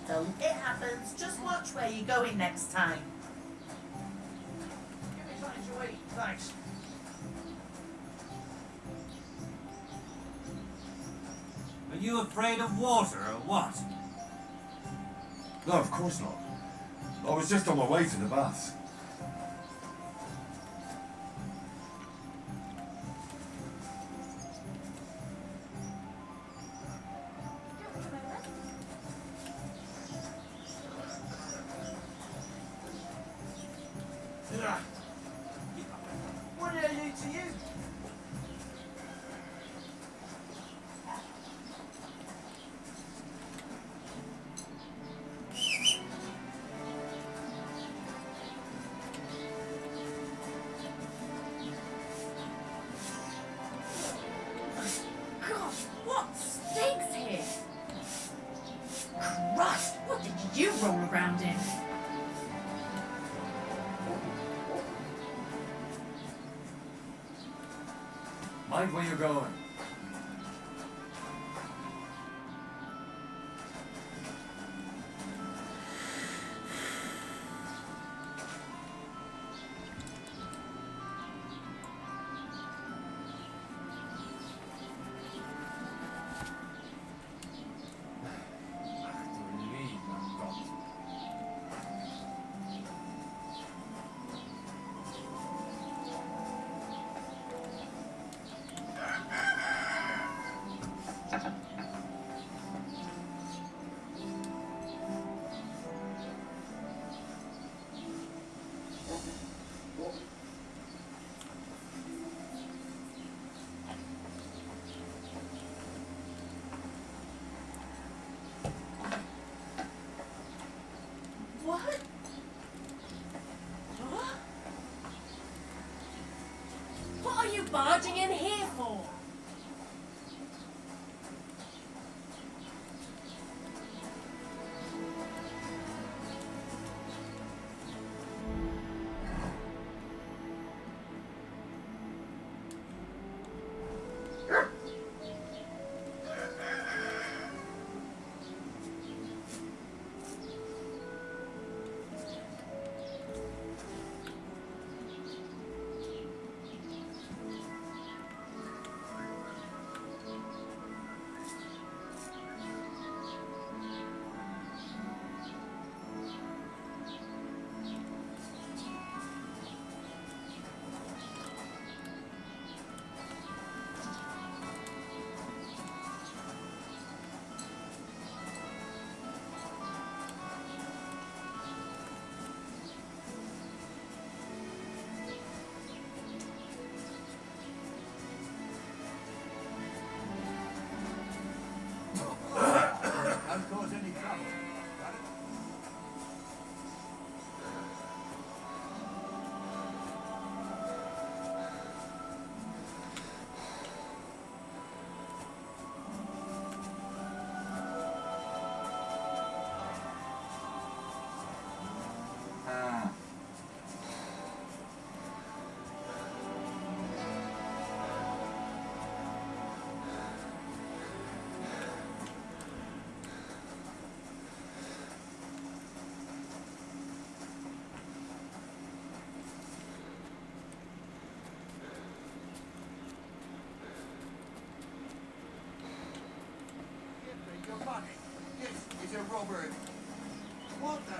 it happens. Just watch where you're going next time. Give me something to eat, thanks. Are you afraid of water or what? No, of course not. I was just on my way to the baths. What did I do to you? Gosh, what stinks here? Christ, what did you roll around in? Mind where you're going. Mr. Robert. What the?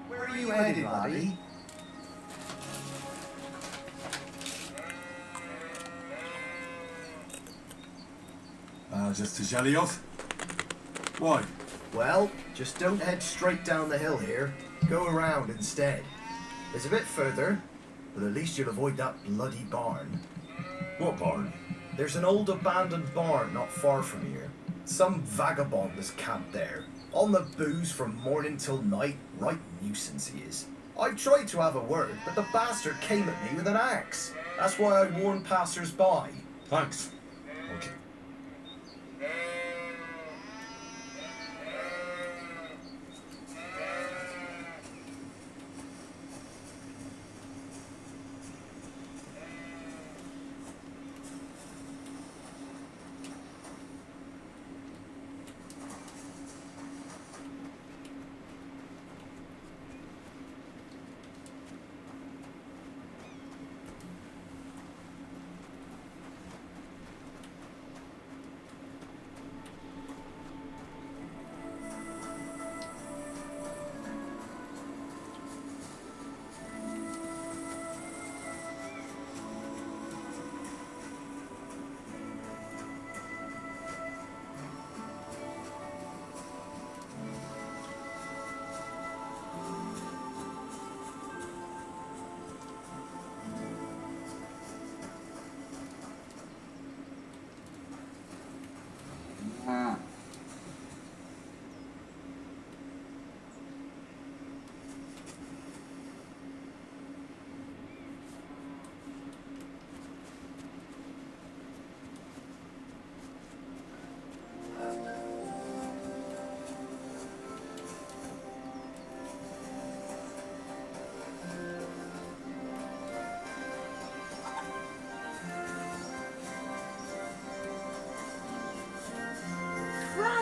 Where are you headed, laddie? Just to Zhelioth? Why? Well, just don't head straight down the hill here. Go around instead. It's a bit further, but at least you'll avoid that bloody barn. What barn? There's an old abandoned barn not far from here. Some vagabond is camped there. On the booze from morning till night. Right nuisance he is. I tried to have a word, but the bastard came at me with an axe. That's why I warn passers-by. Thanks. Okay.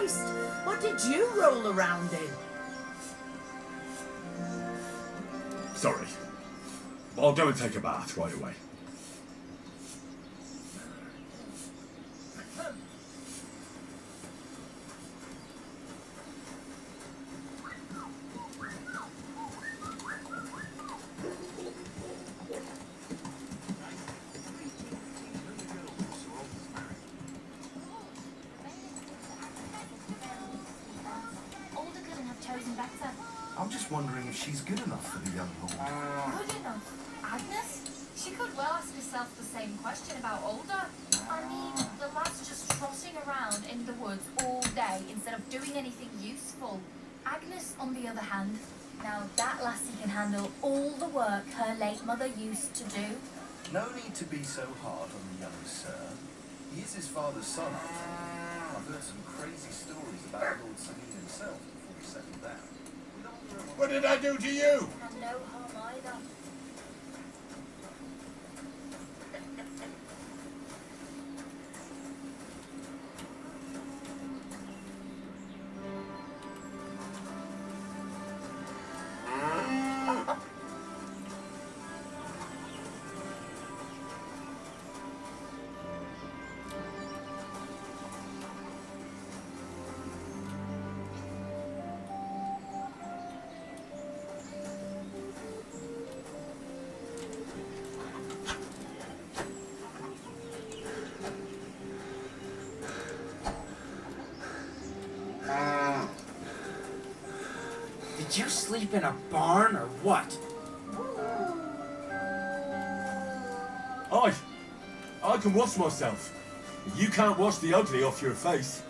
Christ! What did you roll around in? Sorry. I'll go and take a bath right away. Older couldn't have chosen better. I'm just wondering if she's good enough for the young lord. Good enough. Agnes? She could well ask herself the same question about Older. I mean, the lad's just trotting around in the woods all day instead of doing anything useful. Agnes, on the other hand, now that lassie can handle all the work her late mother used to do. No need to be so hard on the young sir. He is his father's son, after all. I've heard some crazy stories about Lord Salim himself before he settled down. What did I do to you? And no harm either. Did you sleep in a barn or what? I can wash myself. You can't wash the ugly off your face.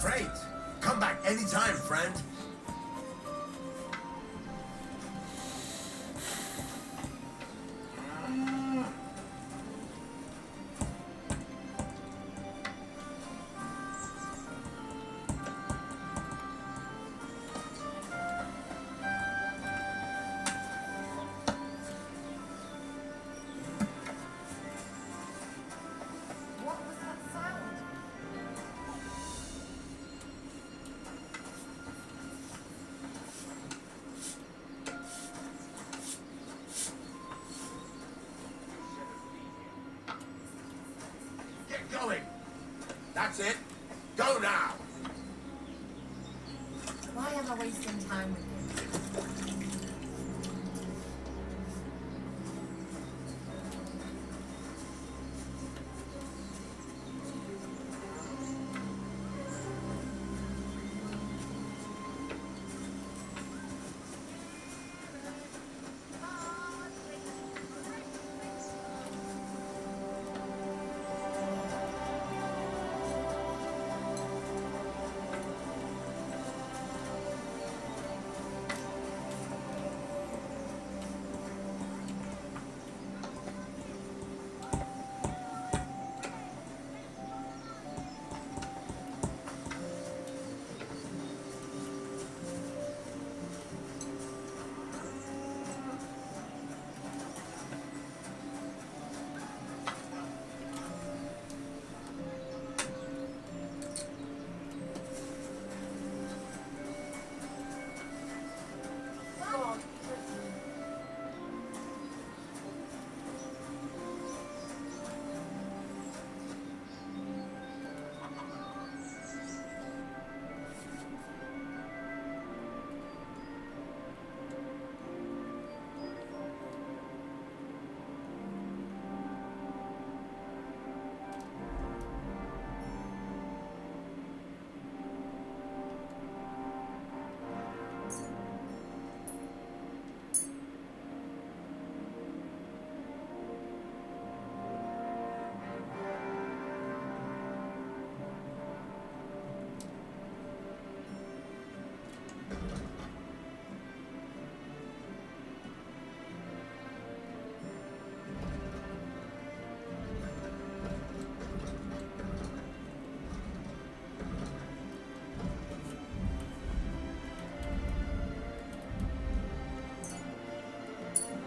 Great. Come back anytime, friend. What was that sound? Get going. That's it. Go now. Why am I wasting time with you?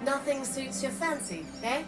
Nothing suits your fancy, eh?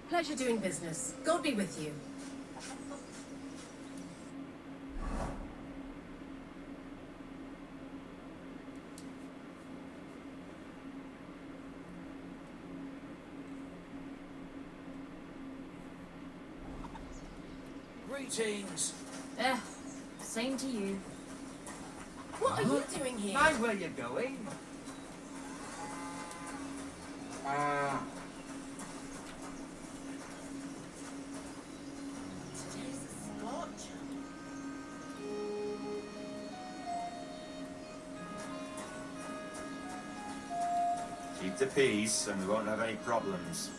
Pleasure doing business. God be with you. Greetings. Same to you. What are you doing here? Mind where you're going? Keep the peace and we won't have any problems.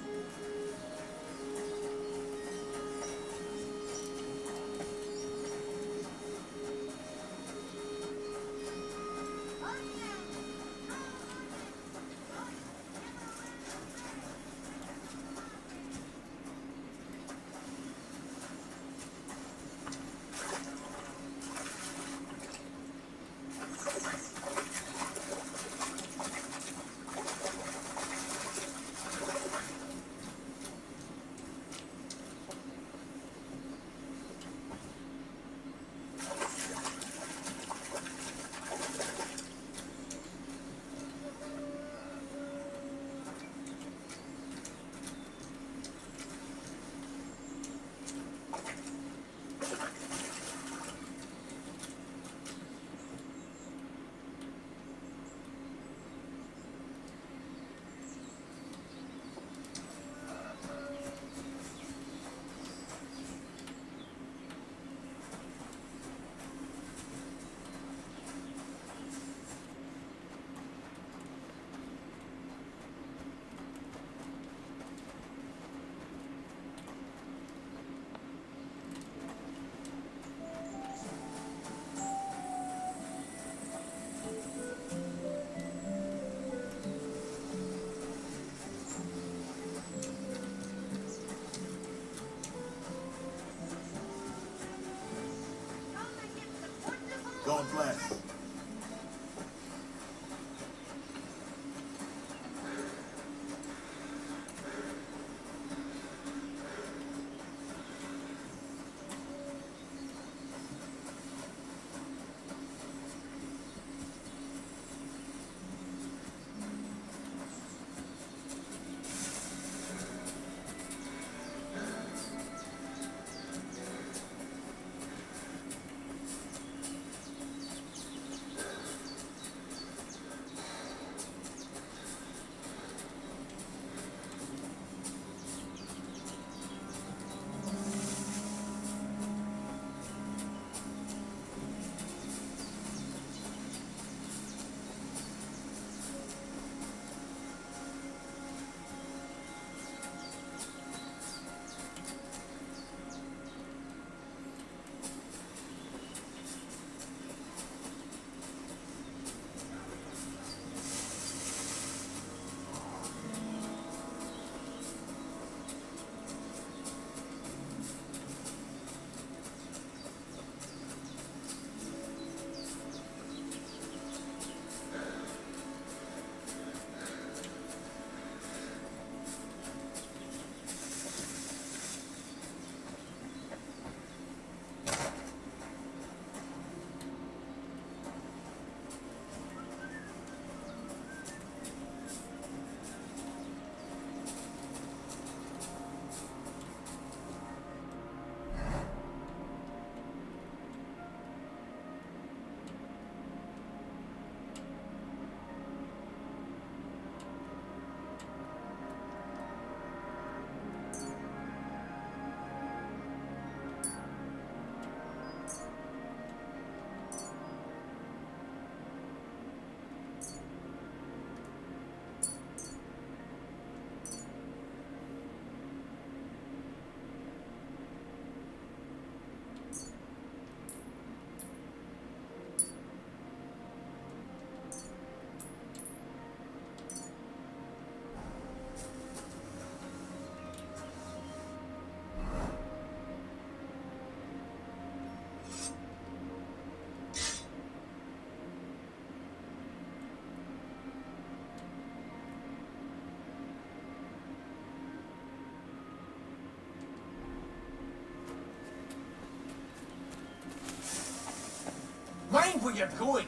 Mind where you're going.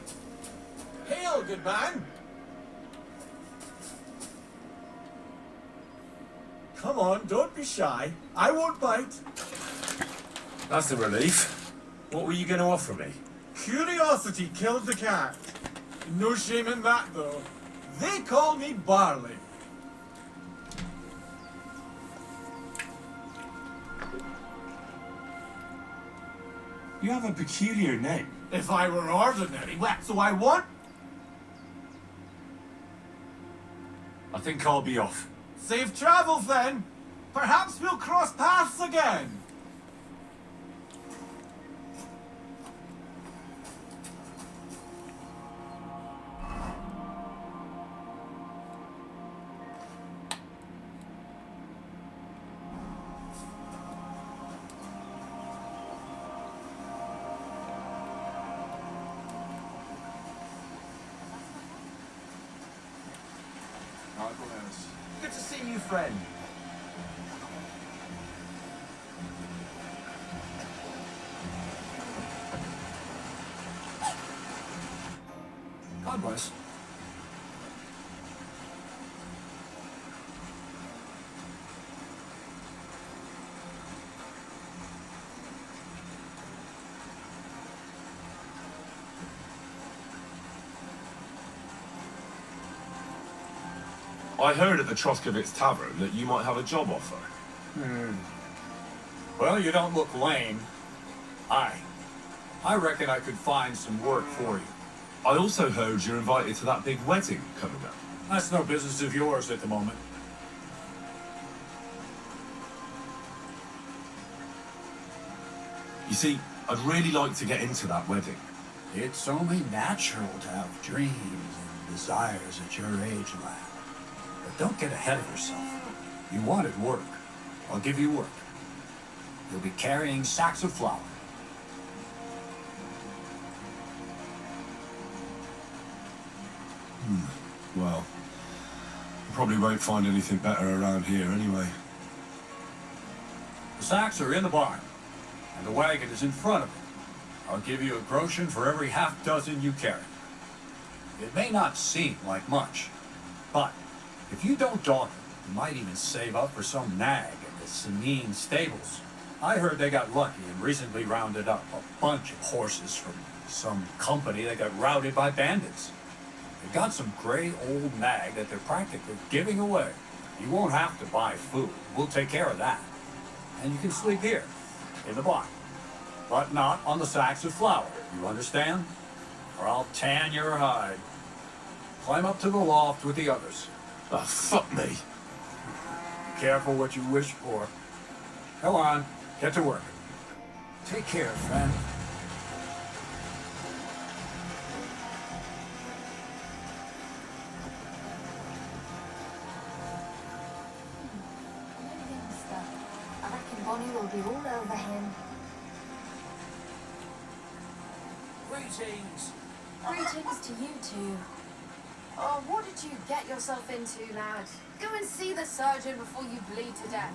Hail, good man. Come on, don't be shy. I won't bite. That's a relief. What were you going to offer me? Curiosity killed the cat. No shame in that, though. They call me Barley. You have a peculiar name. If I were ordinary, well, so I want. I think I'll be off. Safe travels then. Perhaps we'll cross paths again. Good to see you, friend. God bless. I heard at the Troskovitz Tavern that you might have a job offer. Well, you don't look lame. I reckon I could find some work for you. I also heard you're invited to that big wedding coming up. That's no business of yours at the moment. You see, I'd really like to get into that wedding. It's only natural to have dreams and desires at your age, lad. But don't get ahead of yourself. You wanted work. I'll give you work. You'll be carrying sacks of flour. Well, I probably won't find anything better around here anyway. The sacks are in the barn, and the wagon is in front of it. I'll give you a groschen for every half dozen you carry. It may not seem like much, but if you don't daunt it, you might even save up for some nag at the Senine stables. I heard they got lucky and recently rounded up a bunch of horses from some company that got routed by bandits. They've got some gray old nag that they're practically giving away. You won't have to buy food. We'll take care of that. And you can sleep here, in the barn. But not on the sacks of flour, you understand? Or I'll tan your hide. Climb up to the loft with the others. Oh, fuck me. Careful what you wish for. Come on, get to work. Take care, friend. I reckon Bonnie will be all over him. Greetings. Greetings to you two. Oh, what did you get yourself into, lad? Go and see the surgeon before you bleed to death.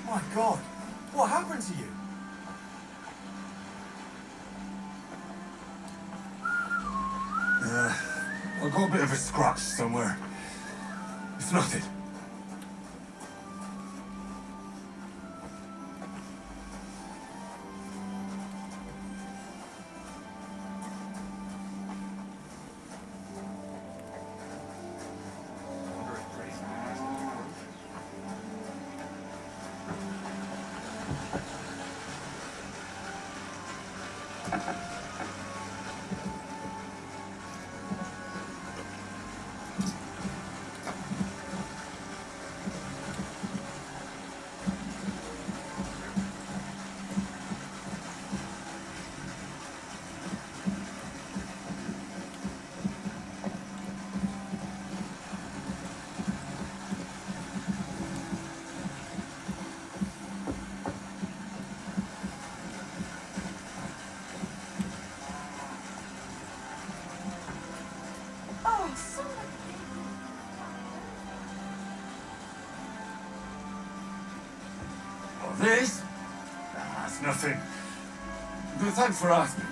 My God, what happened to you? I've got a bit of a scratch somewhere. It's nothing. This? That's nothing. But thanks for asking.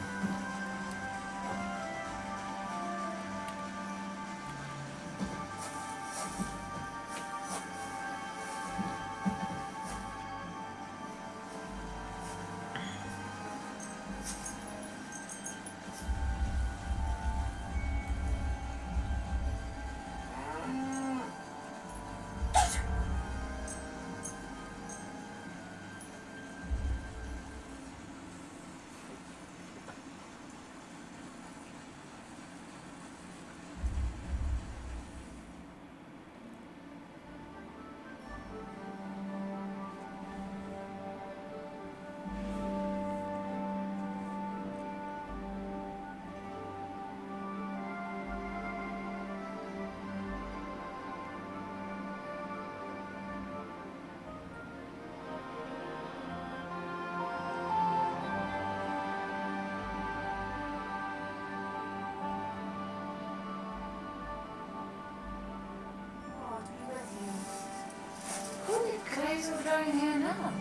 Guys are going here now.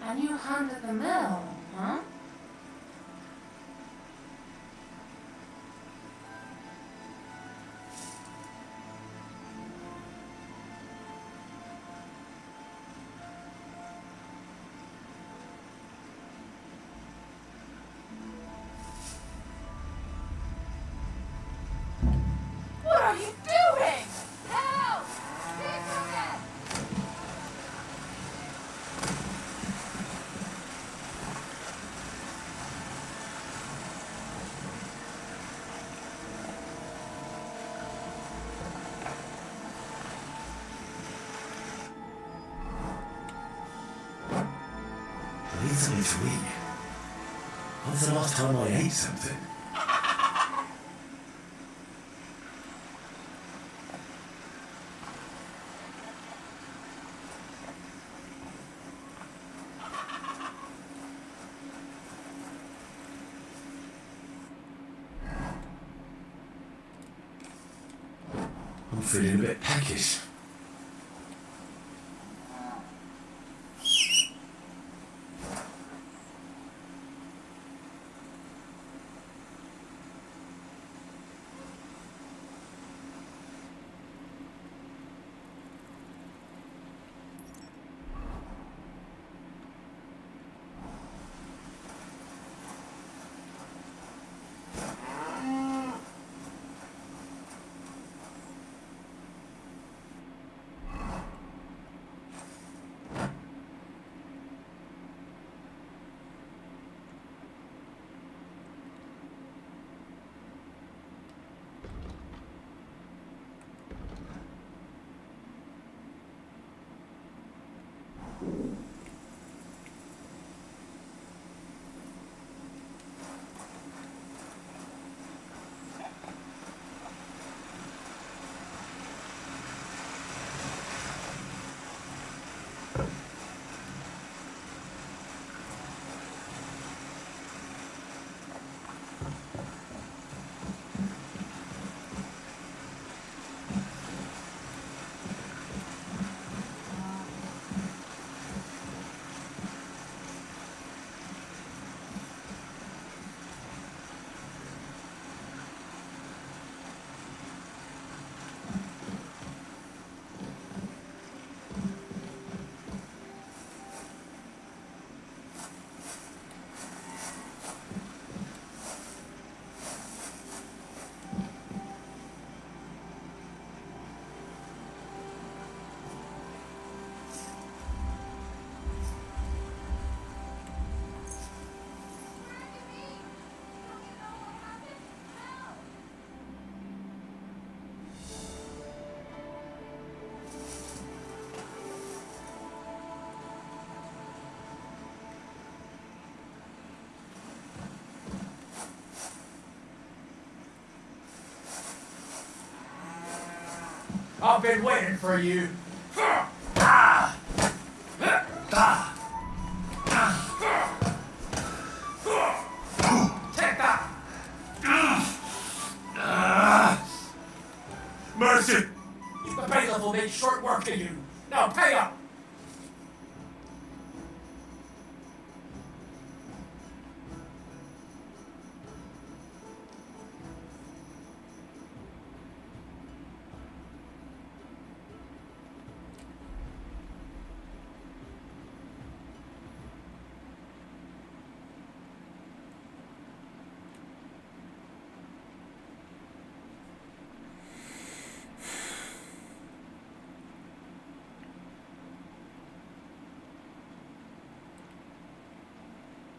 A new hand at the mill, huh? What are you doing? Help! Pickpocket! I need something to eat. When's the last time I ate something? I'm feeling a bit peckish. I've been waiting for you. Take that! Mercy! The bailiff will make short work of you. Now pay up!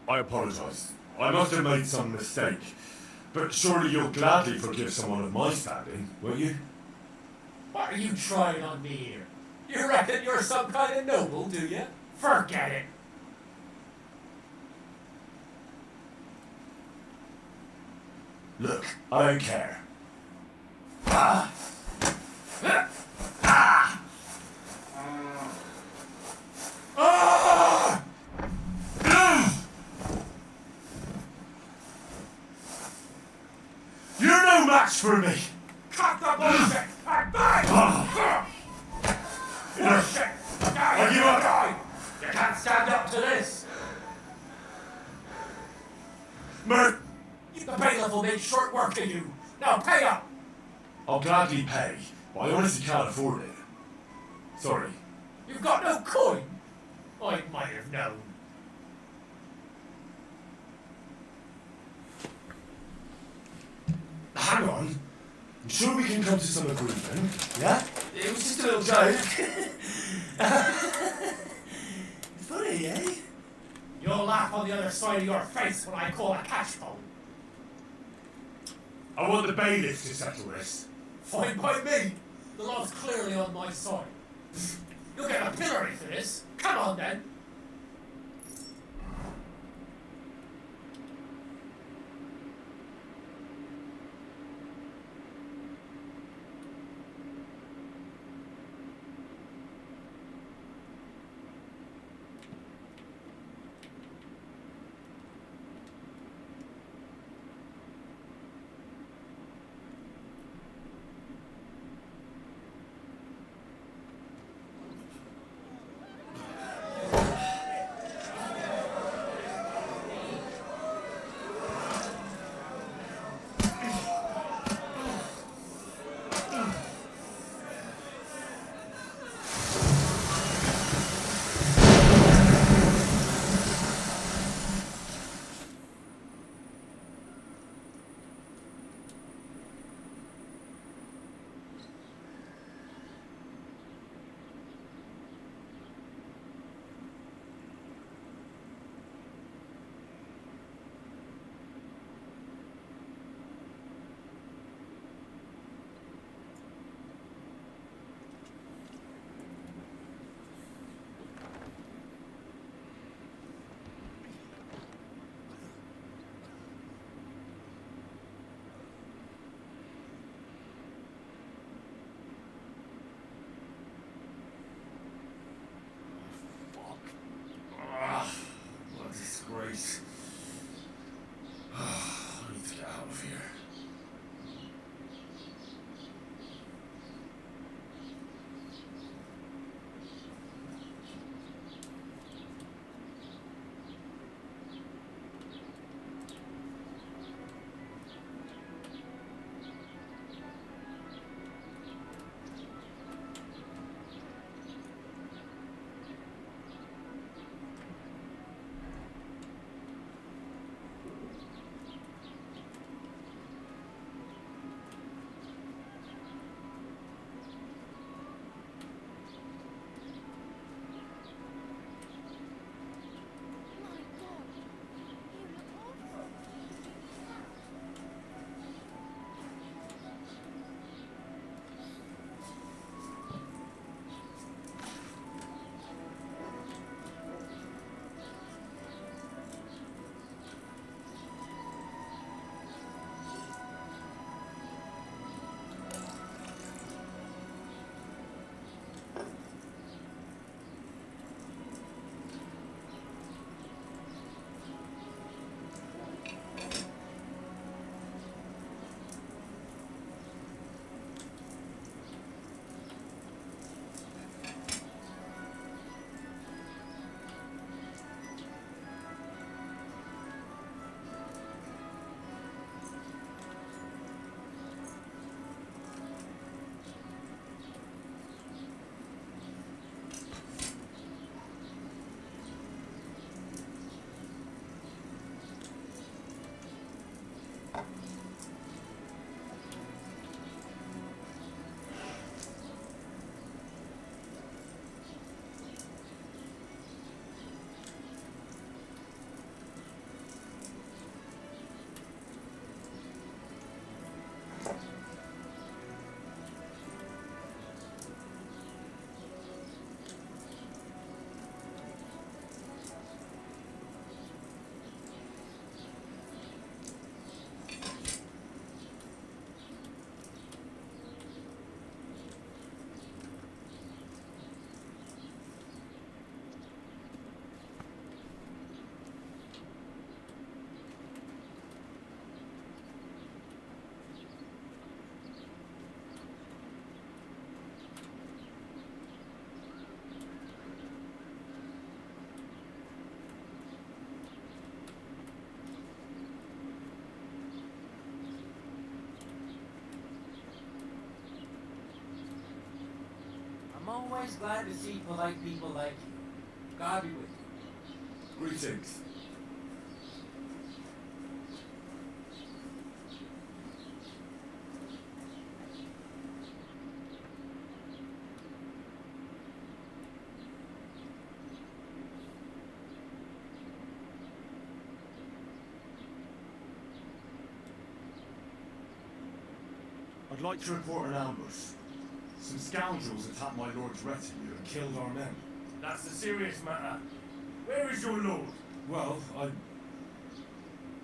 I apologize. I must have made some mistake. But surely you'll gladly forgive someone of my standing, won't you? What are you trying on me here? You reckon you're some kind of noble, do you? Forget it. Look, I don't care. You're no match for me! Cut the bullshit! Bullshit! Are you up? You can't stand up to this! The bailiff will make short work of you. Now pay up! I'll gladly pay, but I honestly can't afford it. Sorry. You've got no coin? I might have known. Hang on. I'm sure we can come to some agreement, yeah? It was just a little joke. Funny, eh? You'll laugh on the other side of your face when I call a cash phone. I want the bailiff to settle this. Fine by me. The law's clearly on my side. You'll get a pillory for this. Come on then. always glad to see polite people like you. God be with you. Greetings. I'd like to report an ambush. Some scoundrels attacked my lord's retinue and killed our men. That's a serious matter. Where is your lord? Well,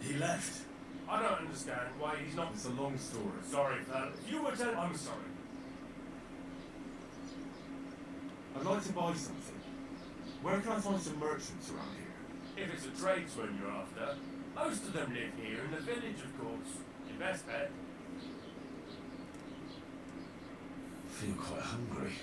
he left. I don't understand why he's not... It's a long story. Sorry, pal. If you were to... I'm sorry. I'd like to buy something. Where can I find some merchants around here? If it's a tradesman you're after, most of them live here in the village, of course. Your best bet. I feel quite hungry.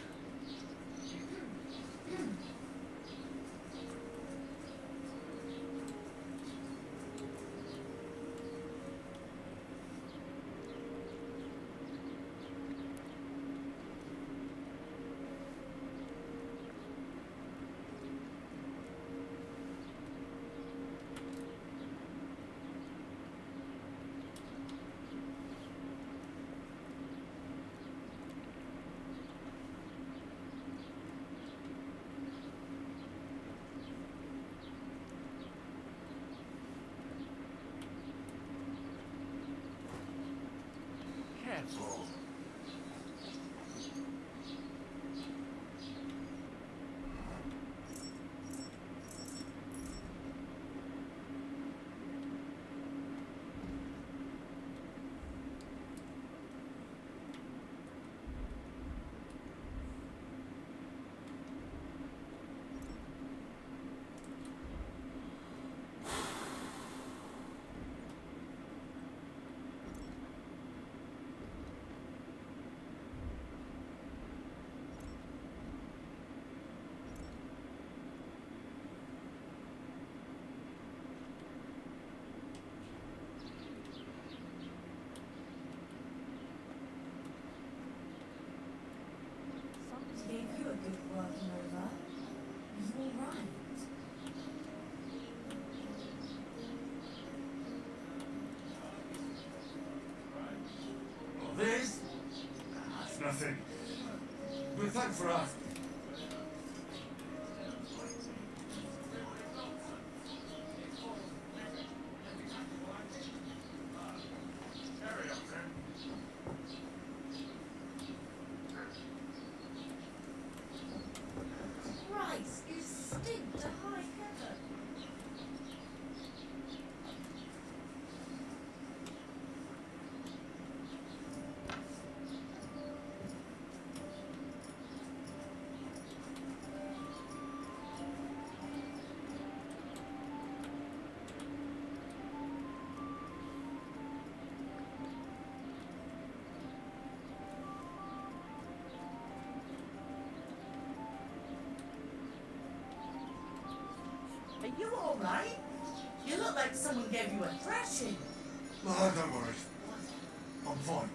Careful. Somebody gave you a good working over. You all right? Oh, this? That's nothing. But thanks for asking. Christ, you stink to high heaven. Are you all right? You look like someone gave you a thrashing. Oh, don't worry. I'm fine.